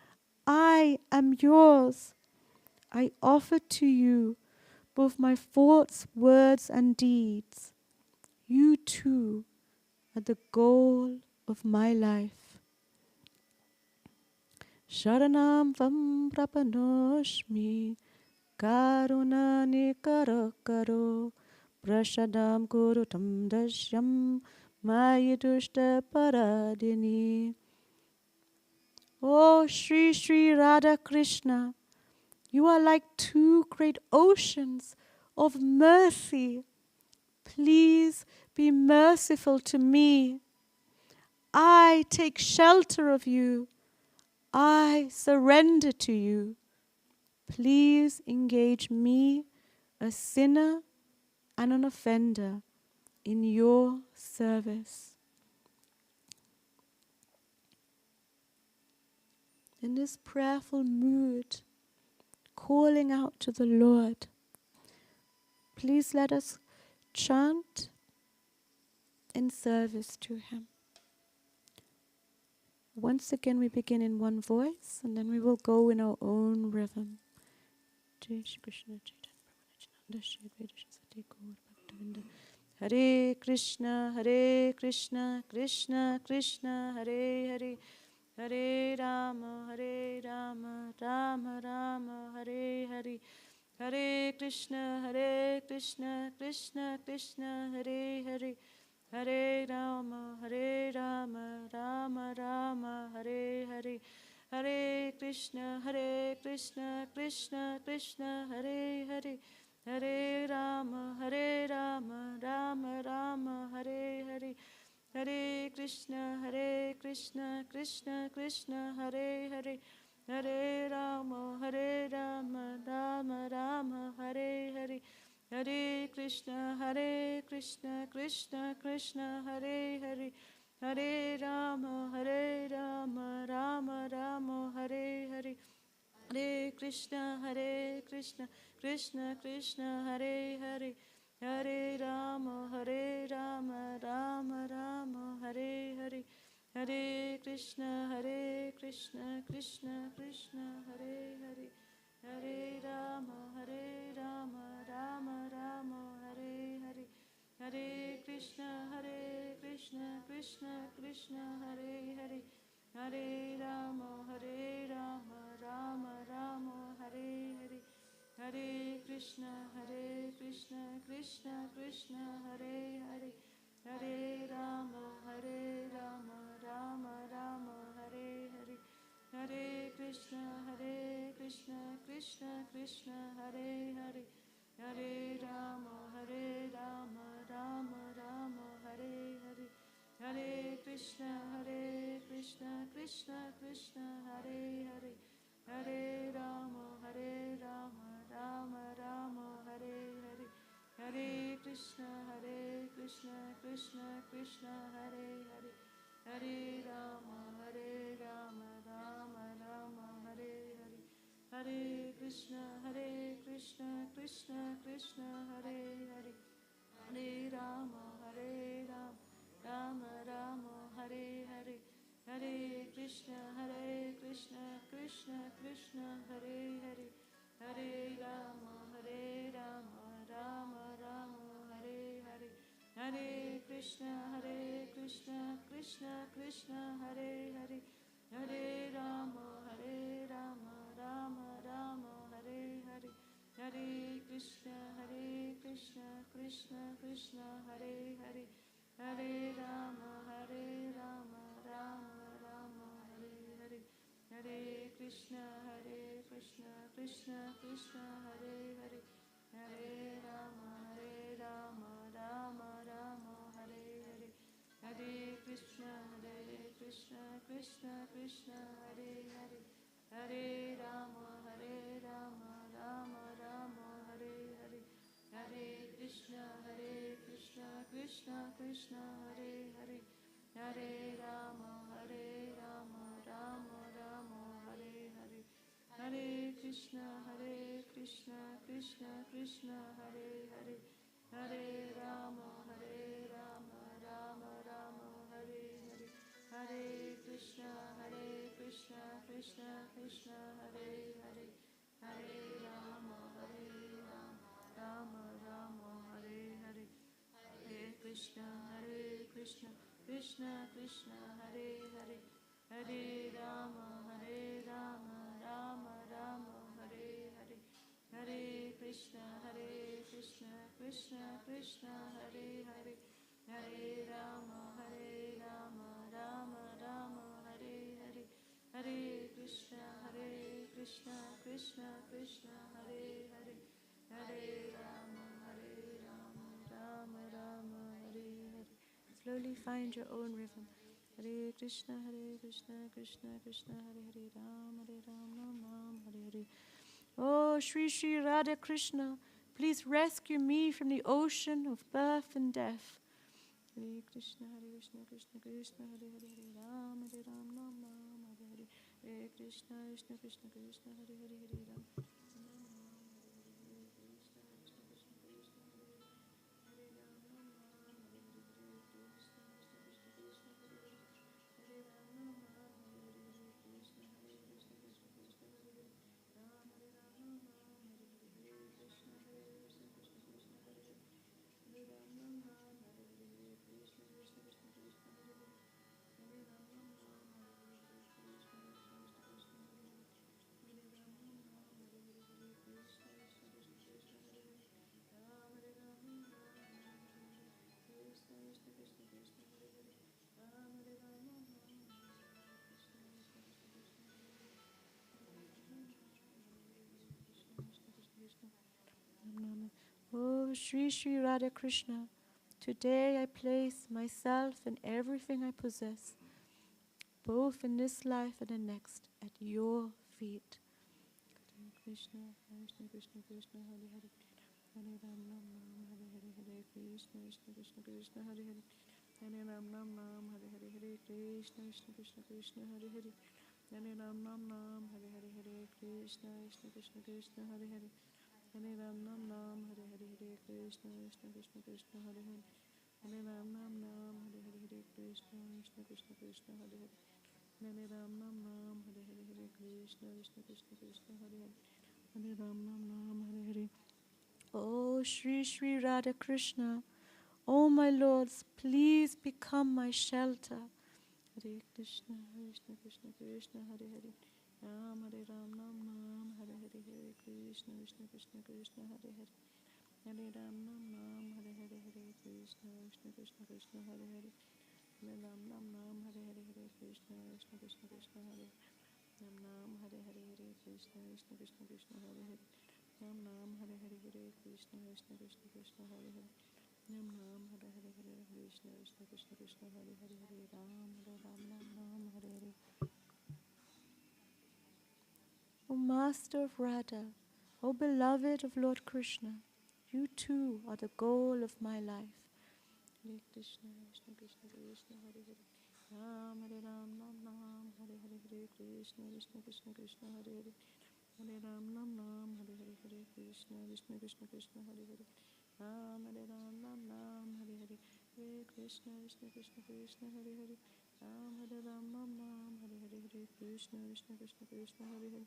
S1: I am yours. I offer to you both my thoughts, words, and deeds. You too are the goal of my life. Sharanam vam prapanoshmi karunani karakaro prashadam kurutam dashyam mayidushta paradini. Oh Shri Shri Radha Krishna, you are like two great oceans of mercy. Please be merciful to me. I take shelter of you. I surrender to you. Please engage me, a sinner and an offender, in your service. In this prayerful mood, calling out to the Lord, please let us chant in service to Him. Once again, we begin in one voice, and then we will go in our own rhythm. Hare Krishna, Krishna Krishna, Hare Hare, Hare Rama, Rama Rama, Hare Hare, Hare Krishna, Krishna Krishna, Hare Hare, Hare Rama, Rama Rama, Hare Hare, Hare Krishna, Krishna Krishna, Hare Hare, Hare Rama, Rama Rama, Hare Hare, Hare Krishna, Krishna Krishna, Hare Hare, Hare Rama, Rama Rama, Hare Hare, Hare Krishna, Krishna Krishna, Hare Hare, Hare Rama, Rama Rama, Hare Hare, Hare Krishna, Krishna Krishna, Hare Hare, Hare Rama, Rama Rama, Hare Hare, Hare Krishna, Krishna Krishna, Hare Hare, Hare Rama, Rama Rama, Hare Hare, Hare Krishna, Krishna, Hare Hare, Hare Rama, Rama Rama, Hare Hare, Hare Krishna, Krishna, Hare Hare, Hare Rama, Rama Rama, Hare Hare, Hare Krishna, Krishna, Hare Hare, Hare Rama, Rama Rama, Hare Hare, Hare Krishna, Krishna, Hare Hare, Hare Rama, Rama Rama, Hare Hare, Hare Krishna, Krishna, Hare Hare, Hare Rama, Rama Rama, Hare Hare, Hare Krishna, Krishna, Hare Hare, Hare Rama, Rama Krishna, Krishna Krishna, Hare Hare, Hare Rama, Rama Rama, Hare Hare, Hare Krishna, Krishna Krishna, Hare Hare, Hare Rama, Rama Rama, Hare Hare, Hare Krishna, Krishna Krishna, Hare Hare, Hare Rama, Rama Rama, Hare Hare, Hare Krishna, Krishna Krishna, Hare Hare, Hare Rama, Rama Rama, Hare Hare, Hare Krishna, Krishna Krishna, Hare Hare, Hare Rama, Rama Rama, Hare Hare, Hare Krishna, Krishna Krishna, Hare Hare, Hare Rama, Rama Rama, Hare Hare, Hare Krishna, Krishna Krishna, Hare Hare, Hare Rama, Rama Rama, Hare Hare, Hare Krishna, Krishna Krishna, Hare Hare, Hare Rama, Rama Rama, Hare Hare, Hare Krishna, Krishna Krishna, Hare Hare, Hare Rama, Rama Rama, Hare Hare, Hare Krishna, Krishna Krishna, Hare Hare, Hare Rama, Rama Rama, Hare Hare. Slowly find your own rhythm. Hare Krishna, Krishna Krishna, Hare Hare, Ram, Ram Ram, Hare Hare. Oh, Shri Shri Radha Krishna, please rescue me from the ocean of birth and death. Hare Krishna, Krishna Krishna, Hare Hare, Hare Ram, Ram Ram, Hare Hare. Hare Krishna, Krishna Krishna, Hare Hare, Hare Ram. Oh, Shri Shri Radha Krishna, today I place myself and everything I possess, both in this life and the next, at your feet. Hare Krishna, Krishna Krishna, Hare Hare, Hare Ram, Hare Hare, Hare Krishna, Krishna Krishna, Hare Hare, Hare Ram, Hare Hare, Hare Krishna, Krishna Krishna, Hare Hare, Hare Ram, Hare Hare, Hare Krishna, Krishna Krishna, Hare Hare, Hare Ram, Hare Hare, Hare Krishna, Krishna Krishna, Hare Hare, Hare Ram, Hare Hare, Hare Krishna, Krishna Krishna, Hare Hare, Hare Ram, Hare Hare, Hare Krishna, Krishna Krishna, Hare Hare, Hare Ram, Hare Hare. Oh, Shri Shri Radha Krishna, oh my lords, please become my shelter. Hare Krishna, Krishna Krishna, Hare Hare, Ram, Hare Ram, Hare Hare, Hare Krishna, Krishna Krishna, Hare Hare, Hare Ram, Hare Hare, Hare Krishna, Krishna Krishna, Hare Hare, Hare Ram, Hare Hare, Hare Krishna, Krishna Krishna, Hare Ram, Hare Hare, Hare Krishna, Krishna Krishna, Hare Hare, Ram, Hare Hare, Hare Krishna, Krishna Krishna, Hare Hare, Ram, Hare Hare, Hare Krishna, Krishna Krishna, Hare Hare, Hare Ram, Hare Hare. O Master of Radha, O beloved of Lord Krishna, you too are the goal of my life. Hare Krishna, Krishna Krishna, Hare Hare, Ram, Hare Ram, Hare Hare, Hare Krishna, Krishna Krishna, Hare Hare, Hare Ram, Hare Hare, Hare Krishna, Krishna Krishna, Hare Hare, Ram, Hare Ram, Hare Hare, Hare Krishna, Krishna Krishna, Hare Hare, Ram, Hare Ram, Hare Hare, Hare Krishna, Krishna Krishna, Hare Hare,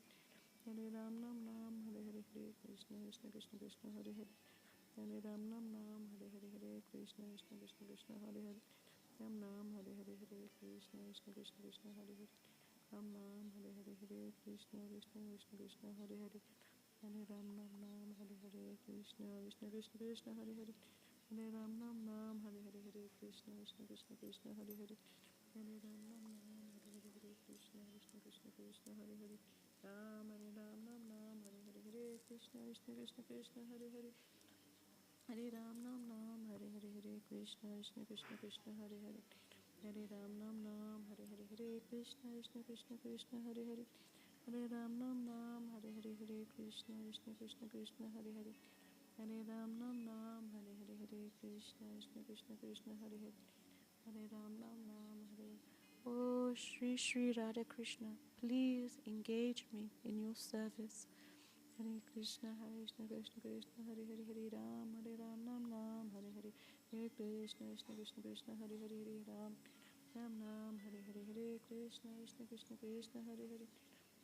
S1: Hare Ram, Hare Hare, Hare Krishna, Krishna Krishna, Hare Hare, Hare Ram, Hare Hare, Hare Krishna, Krishna Krishna, Hare Hare, Ram,
S2: Krishna Krishna Krishna Krishna Hare Hare Ram Nam Hare Hare Hare Krishna Krishna Krishna Krishna Hare Hare Hare Ram Nam Nam Hare Hare Krishna Krishna Krishna Krishna Hare Hare Hare Ram Nam Nam Hare Hare Hare Krishna Krishna Krishna Krishna Hare Hare Hare Ram Nam Nam Hare Hare Hare Krishna Krishna Krishna Krishna Hare Hare Ram Hare Ram Nam Nam Hare Hare Hare Krishna Krishna Krishna Krishna Hare Hare Hare Ram Nam Nam Hare Hare Hare Krishna Krishna Krishna Krishna Hare Hare Hare Ram Nam Nam Hare Hare Hare Krishna Krishna Krishna Krishna Hare Hare Hare Ram Nam Nam Hare Hare Hare Krishna Krishna Krishna Krishna Hare Hare Hare Ram Nam Nam Hare Hare Hare Krishna Krishna Krishna Krishna Hare Hare Hare Ram Nam Nam Hare. Oh Shri Shri Radha Krishna, please engage me in your service. Hare Krishna Krishna Krishna Hare Hare Hare Ram Nam Nam Hare Hare Hare Krishna Krishna Krishna Krishna Hare Hare Hare Ram Nam Hare Hare Hare Krishna Krishna Krishna Krishna Hare Hare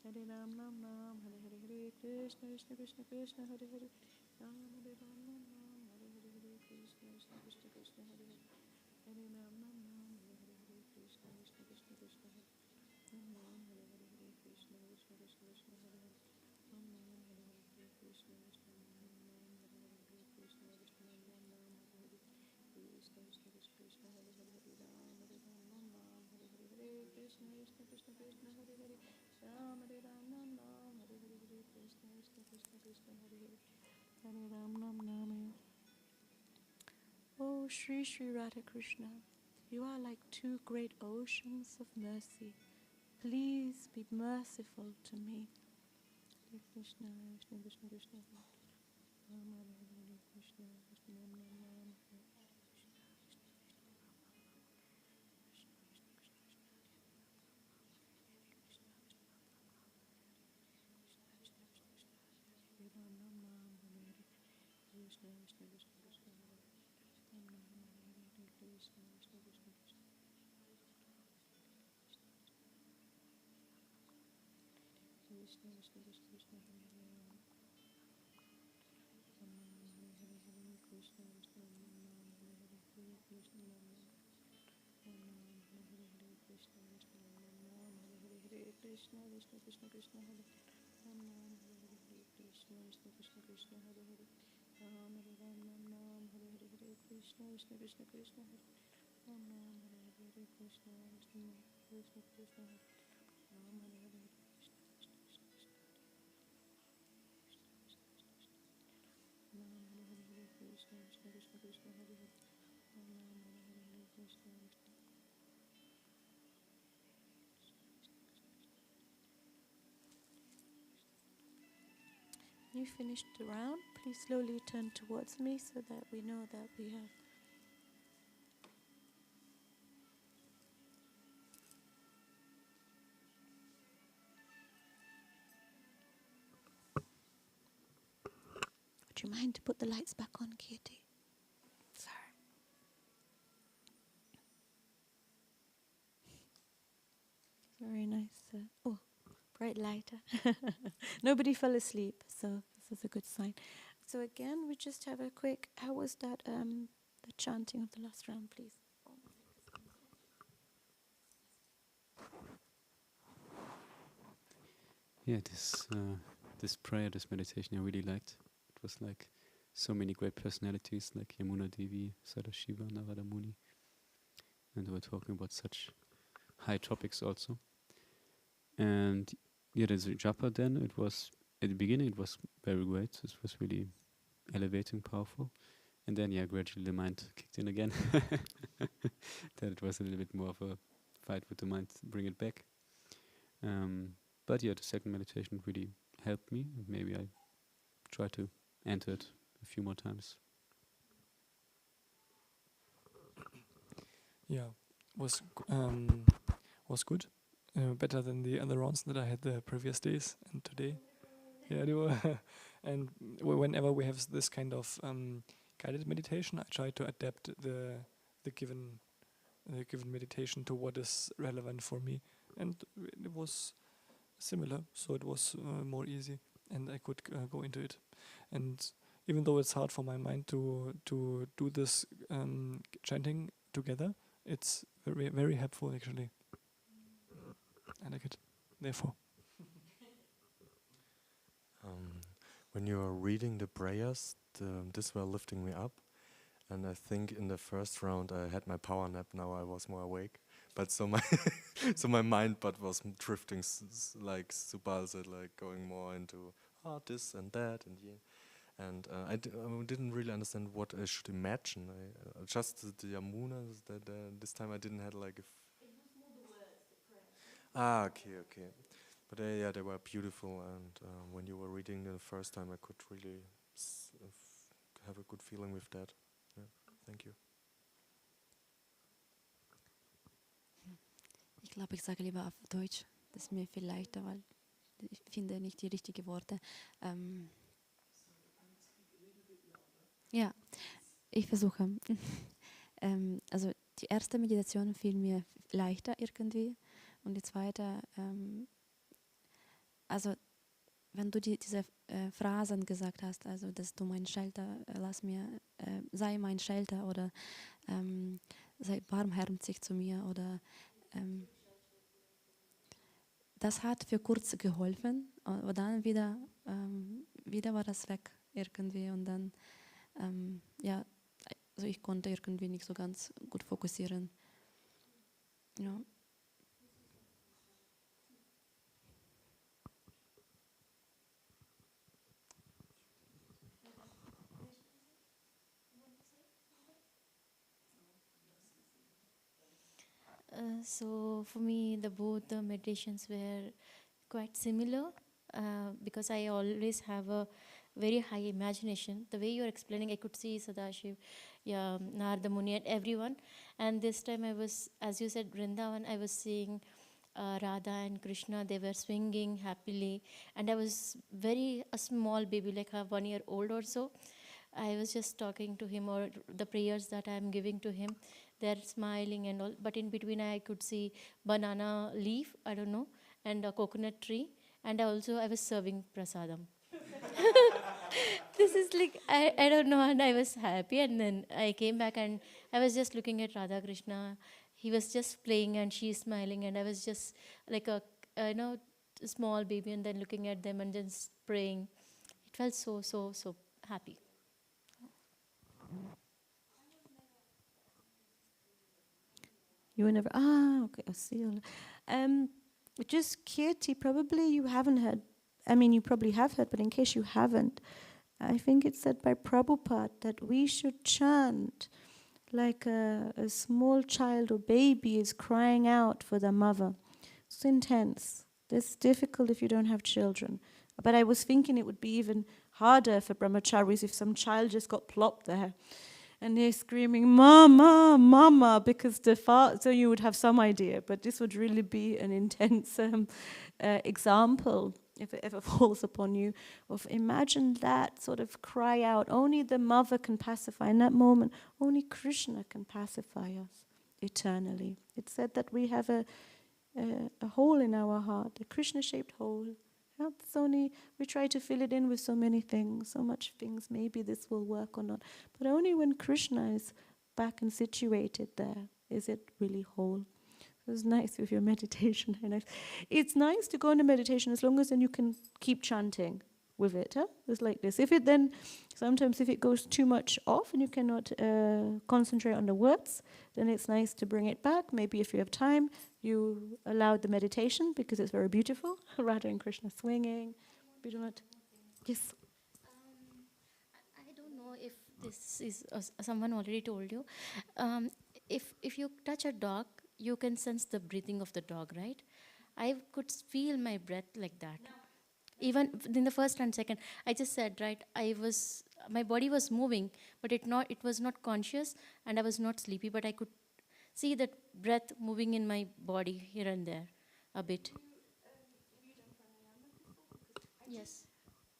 S2: Hare Ram Nam Nam Hare Hare Hare Krishna Krishna Krishna Krishna Hare Hare Ram Nam Nam Hare Hare Hare Krishna Krishna Krishna Krishna Hare Hare Hare Ram Nam Nam Hare Hare Hare Krishna Krishna Krishna Krishna Hare Ram Nam Hare Hare Hare Krishna Krishna Krishna Krishna Hare Hare Ram Nam Hare Hare Hare Krishna Krishna Nam Nam Hare Hare Hare Krishna Krishna Nam Nam Hare Hare Krishna Krishna Krishna Krishna Hare Hare Hare Ram Nam Nam Hare Hare Hare Krishna Krishna Krishna Krishna Hare Hare Ram Nam Nam Hare Hare Hare Krishna Krishna Krishna Krishna Hare Hare Hare Ram Nam Nam. Oh Shri Shri Radha Krishna, you are like two great oceans of mercy. Please be merciful to me. Hare Krishna Krishna Krishna Krishna Ram Hare Hare Krishna Krishna Nam Nam Hare Ram Nam Nam Hare Hare Krishna Krishna Krishna Krishna Hare Ram Nam Hare Hare Krishna Krishna Krishna Krishna Krishna Krishna Krishna Krishna Hare Hare Ram Nam Hare Hare Hare Krishna Krishna Nam Nam Hare Hare Hare Krishna Nam Nam Hare Hare Hare Krishna Krishna Nam Nam Hare Hare Hare Krishna Krishna Krishna Krishna Hare Ram Nam Hare Hare Hare Krishna Krishna Krishna Krishna Hare Hare Ram Nam Nam Hare Hare Hare Krishna Krishna Krishna Krishna Hare Ram Nam Hare Hare Hare Krishna Krishna Krishna Krishna Hare Ram Hare Hare Hare Krishna Krishna Krishna Krishna Nam Hare Hare Hare Krishna Krishna Krishna Krishna Hare Hare Nam Hare Hare Hare Krishna Krishna. When you finished the round, please slowly turn towards me so that we know that we have. Would you mind to put the lights back on, Gītā? Sorry. Very nice. Bright lighter. Nobody fell asleep, so this is a good sign. So again, we just have a quick. How was that? The chanting of the last round, please.
S3: Yeah, this prayer, this meditation, I really liked. It was like so many great personalities, like Yamuna Devi, Sadashiva, Narada Muni, and they were talking about such high topics also. And yeah, there's a Japa then. It was, at the beginning, it was very great. It was really elevating, powerful. And then, yeah, gradually the mind kicked in again. That it was a little bit more of a fight with the mind to bring it back. But yeah, the second meditation really helped me. And maybe I try to enter it a few more times.
S7: Yeah, was good. Better than the other rounds that I had the previous days and today. Yeah, they were. And whenever we have this kind of guided meditation, I try to adapt the given meditation to what is relevant for me, and it was similar. So it was more easy, and I could go into it. And even though it's hard for my mind to do this chanting together, it's very, very helpful actually. I like it. Therefore.
S4: When you were reading the prayers, this were lifting me up. And I think in the first round I had my power nap. Now I was more awake. But so my so my mind but was drifting like Subal said, like going more into this and that and yeah. And I didn't really understand what I should imagine. Just the Yamuna. This time I didn't have like. It was more the words, the prayer. Okay. But yeah, they were beautiful. And when you were reading them the first time, I could really have a good feeling with that. Yeah, thank you.
S5: Ich glaube, ich sage lieber auf Deutsch. Das ist mir viel leichter, weil ich finde nicht die richtigen Worte. Ja, ich versuche. Also die erste Meditation fiel mir leichter irgendwie. Und die zweite, also wenn du diese Phrasen gesagt hast, also dass du mein Shelter, sei mein Shelter oder sei barmherzig zu mir oder das hat für kurz geholfen, aber dann wieder war das weg irgendwie und dann ja, also ich konnte irgendwie nicht so ganz gut fokussieren. Ja.
S6: So for me, both the meditations were quite similar because I always have a very high imagination. The way you're explaining, I could see Sadashiv, Narada Muni and everyone. And this time I was, as you said, Vrindavan, I was seeing Radha and Krishna, they were swinging happily. And I was a small baby, like 1 year old or so. I was just talking to him or the prayers that I'm giving to him. They're smiling and all, but in between I could see banana leaf, I don't know, and a coconut tree, and I was serving prasadam. This is like, I don't know, and I was happy, and then I came back and I was just looking at Radha Krishna. He was just playing and she's smiling, and I was just like a small baby, and then looking at them and just praying. It felt so happy.
S1: You were never, okay, I see. Just Kirti, probably you haven't heard, I mean, you probably have heard, but in case you haven't, I think it's said by Prabhupada that we should chant like a small child or baby is crying out for their mother. It's intense. It's difficult if you don't have children. But I was thinking it would be even harder for brahmacharis if some child just got plopped there. And they're screaming, "Mama, Mama," because so you would have some idea. But this would really be an intense example, if it ever falls upon you, of imagine that sort of cry out. Only the mother can pacify. In that moment, only Krishna can pacify us eternally. It's said that we have a hole in our heart, a Krishna-shaped hole. Yeah, it's only, we try to fill it in with so many things, so much things, maybe this will work or not. But only when Krishna is back and situated there is it really whole. So it's nice with your meditation. It's nice to go into meditation as long as then you can keep chanting with it. Huh? It's like this. Sometimes if it goes too much off and you cannot concentrate on the words, then it's nice to bring it back. Maybe if you have time, you allow the meditation because it's very beautiful. Radha and Krishna swinging. We do not. Yes.
S6: I don't know if this is someone already told you. If you touch a dog, you can sense the breathing of the dog, right? I could feel my breath like that. Even in the first and second, I just said, right, my body was moving, but it was not conscious, and I was not sleepy, but I could see that breath moving in my body here and there a bit. Yes.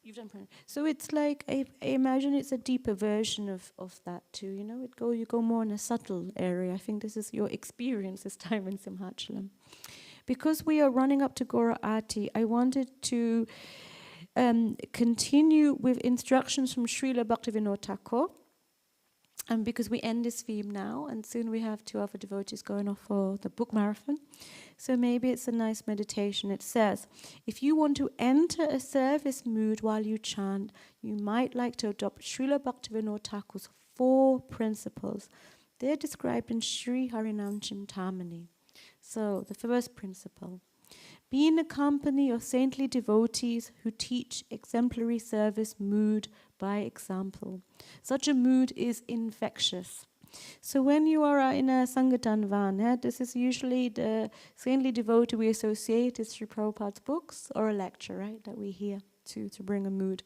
S1: You've done pranayama. So it's like, I imagine it's a deeper version of that too, you know? You go more in a subtle area. I think this is your experience this time in Simhachalam. Because we are running up to Gora Aarti, I wanted to continue with instructions from Srila Bhaktivinoda Thakur. And because we end this theme now, and soon we have 2 other devotees going off for the book marathon. So maybe it's a nice meditation. It says, if you want to enter a service mood while you chant, you might like to adopt Srila Bhaktivinoda Thakur's 4 principles. They're described in Sri Harinam Chintamani. So the first principle, be in the company of saintly devotees who teach exemplary service mood by example. Such a mood is infectious. So when you are in a Sangatanvan, this is usually the saintly devotee we associate is Sri Prabhupada's books or a lecture, right, that we hear to bring a mood.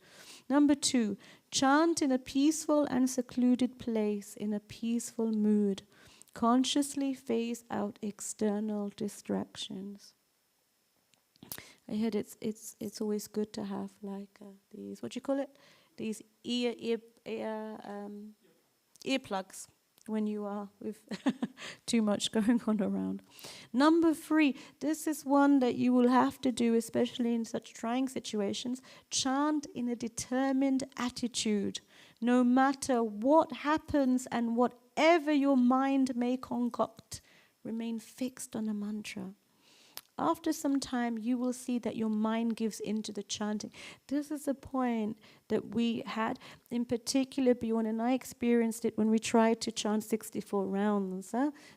S1: Number 2, chant in a peaceful and secluded place in a peaceful mood. Consciously phase out external distractions. I heard it's always good to have like these, what do you call it? These earplugs when you are with too much going on around. Number 3, this is one that you will have to do, especially in such trying situations. Chant in a determined attitude, no matter what happens and whatever your mind may concoct. Remain fixed on a mantra. After some time, you will see that your mind gives into the chanting. This is a point that we had, in particular, Bjorn and I experienced it when we tried to chant 64 rounds.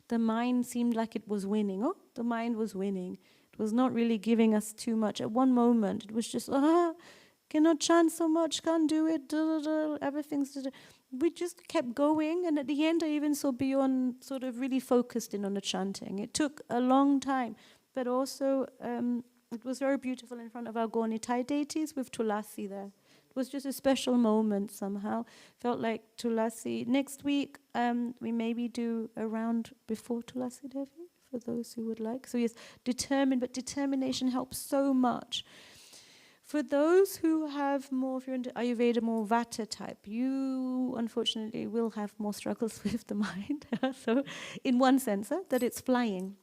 S1: The mind seemed like it was winning. Oh, the mind was winning. It was not really giving us too much. At one moment, it was just, cannot chant so much, can't do it, everything's... We just kept going, and at the end, I even saw Bjorn sort of really focused in on the chanting. It took a long time. But also, it was very beautiful in front of our Gaunitai deities with Tulasi there. It was just a special moment somehow. Felt like Tulasi. Next week, we maybe do a round before Tulasi Devi, for those who would like. So yes, determined, but determination helps so much. For those who have more, if you're into Ayurveda, more Vata type, you unfortunately will have more struggles with the mind. So in one sense, that it's flying.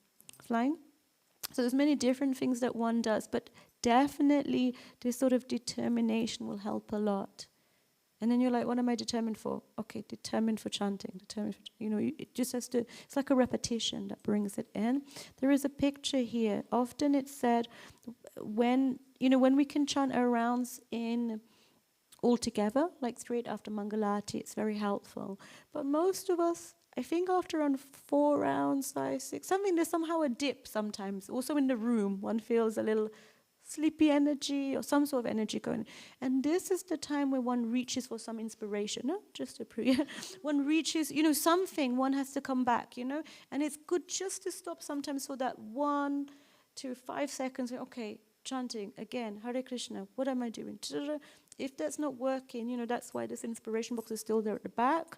S1: So there's many different things that one does, but definitely this sort of determination will help a lot. And then you're like, what am I determined for? Okay, determined for chanting. It just has to, it's like a repetition that brings it in. There is a picture here. Often it's said when we can chant our rounds in all together, like straight after Mangalati, it's very helpful. But most of us, I think after around 4 rounds, 5, 6, there's somehow a dip sometimes. Also in the room, one feels a little sleepy energy or some sort of energy going. And this is the time where one reaches for some inspiration. No? Just to prove, one reaches, something, one has to come back, And it's good just to stop sometimes for that 1 to 5 seconds. Okay, chanting again, Hare Krishna, what am I doing? If that's not working, that's why this inspiration box is still there at the back.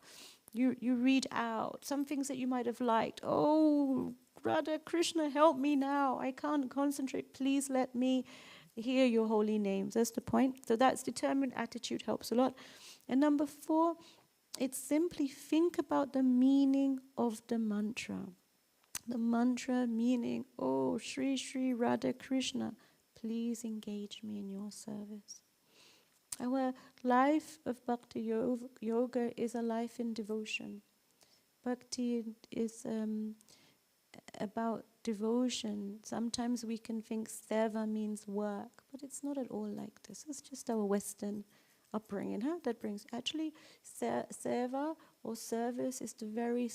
S1: You read out some things that you might have liked. Oh, Radha Krishna, help me now. I can't concentrate. Please let me hear your holy names. That's the point. So that's determined attitude helps a lot. And number 4, it's simply think about the meaning of the mantra. The mantra meaning, oh, Shri Shri Radha Krishna, please engage me in your service. Our life of Bhakti Yoga is a life in devotion. Bhakti is about devotion. Sometimes we can think seva means work, but it's not at all like this. It's just our Western upbringing. That brings actually seva or service is the very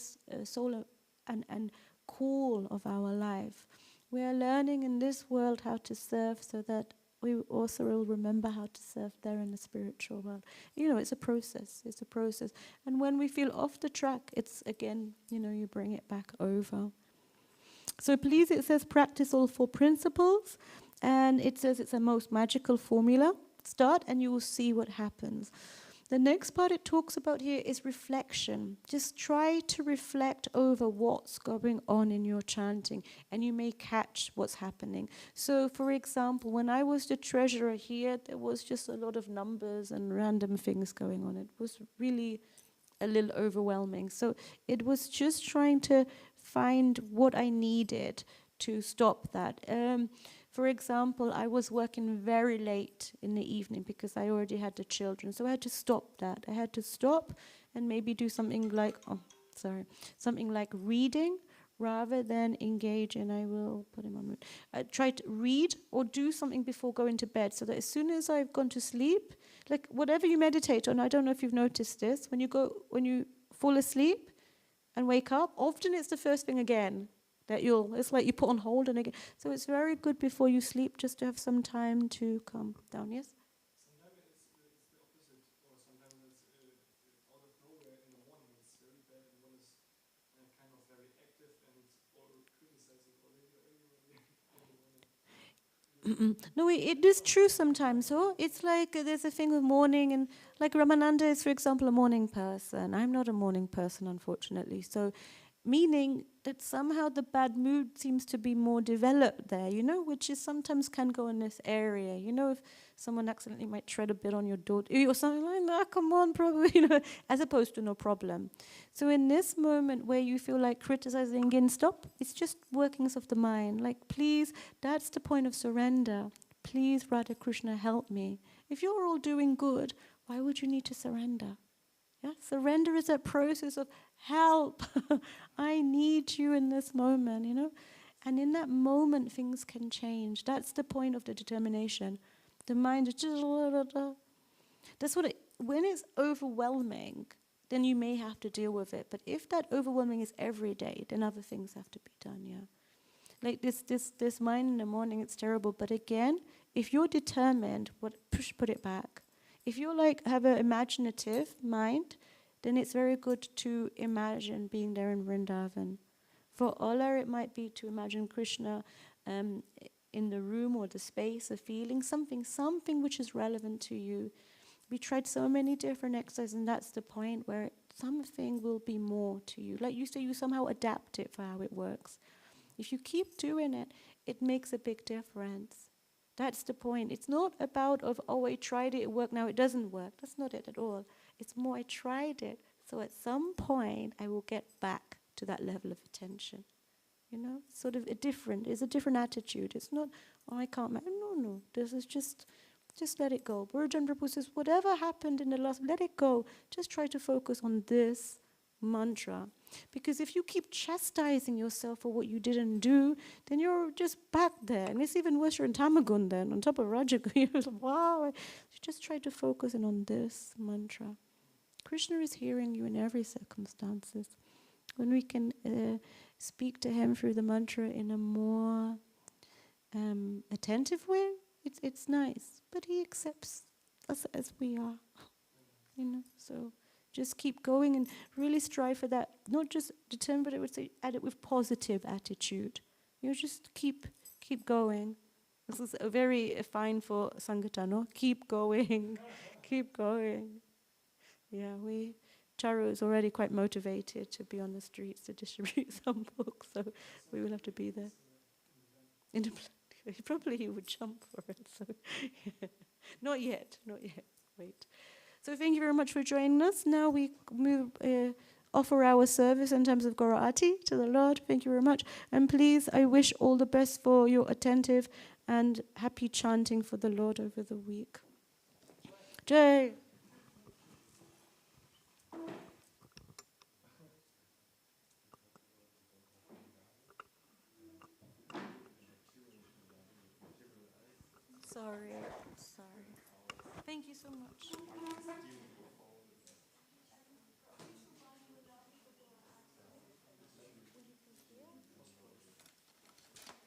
S1: soul and core of our life. We are learning in this world how to serve so that we also will remember how to serve there in the spiritual world. It's a process. It's a process. And when we feel off the track, it's again, you bring it back over. So please, it says practice all 4 principles. And it says it's a most magical formula. Start and you will see what happens. The next part it talks about here is reflection. Just try to reflect over what's going on in your chanting, and you may catch what's happening. So, for example, when I was the treasurer here, there was just a lot of numbers and random things going on. It was really a little overwhelming. So it was just trying to find what I needed to stop that. For example, I was working very late in the evening because I already had the children. So I had to stop that. I had to stop and maybe do something like, something like reading rather than engage in, I will put him on mute. Try to read or do something before going to bed, so that as soon as I've gone to sleep, like whatever you meditate on, I don't know if you've noticed this, when you fall asleep and wake up, often it's the first thing again that it's like you put on hold and again. So it's very good before you sleep just to have some time to calm down, yes?
S7: Sometimes it's the opposite, or sometimes it's out of nowhere in the morning. It's very bad, and one is kind of very active and or criticizing already
S1: No, it is true sometimes. So it's like there's a thing with morning, and like Ramananda is, for example, a morning person. I'm not a morning person, unfortunately. So, meaning that somehow the bad mood seems to be more developed there, which is sometimes can go in this area. If someone accidentally might tread a bit on your door or something like that, come on, probably, as opposed to no problem. So in this moment where you feel like criticizing again, stop. It's just workings of the mind. Like, please, that's the point of surrender. Please, Radha Krishna, help me. If you're all doing good, why would you need to surrender? Yeah? Surrender is that process of help. I need you in this moment, And in that moment, things can change. That's the point of the determination. The mind is just... That's when it's overwhelming, then you may have to deal with it. But if that overwhelming is every day, then other things have to be done, yeah. Like this mind in the morning, it's terrible. But again, if you're determined, put it back. If you have an imaginative mind, then it's very good to imagine being there in Vrindavan. For Ola, it might be to imagine Krishna in the room or the space, a feeling, something which is relevant to you. We tried so many different exercises, and that's the point where something will be more to you. Like you say, you somehow adapt it for how it works. If you keep doing it, it makes a big difference. That's the point. It's not about I tried it worked, now it doesn't work. That's not it at all. It's more, I tried it, so at some point I will get back to that level of attention. Sort of it's a different attitude. It's not, I can't, no. This is just let it go. Burjan Prabhu says, whatever happened in the last, let it go. Just try to focus on this mantra. Because if you keep chastising yourself for what you didn't do, then you're just back there. And it's even worse, you're in Tamagun then, on top of Rajagun. You're like, wow. You just try to focus in on this mantra. Krishna is hearing you in every circumstances. When we can speak to him through the mantra in a more attentive way, it's nice. But he accepts us as we are. So just keep going and really strive for that. Not just determine, but I would say add it with positive attitude. Just keep going. This is a very fine for Sankirtan, no? Keep going. Keep going. Yeah, Charu is already quite motivated to be on the streets to distribute some books, so we will have to be there. Probably he would jump for it. So yeah. Not yet. Wait. So thank you very much for joining us. Now we offer our service in terms of Gaurati to the Lord. Thank you very much. And please, I wish all the best for your attentive and happy chanting for the Lord over the week. Jai. Sorry. Thank you so much.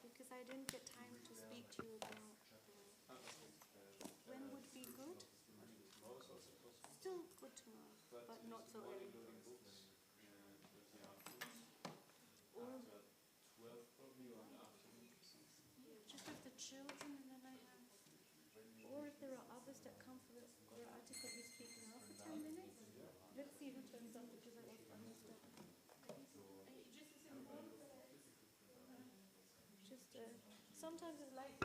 S1: Because I didn't get time to speak to you about when would be good. Still good tomorrow, but not so early. Just with the children, and then I have. Or if there are others that come for the Gurati, could we speak now for 10 minutes? Let's see who turns up, because I lost my stuff. Just sometimes it's like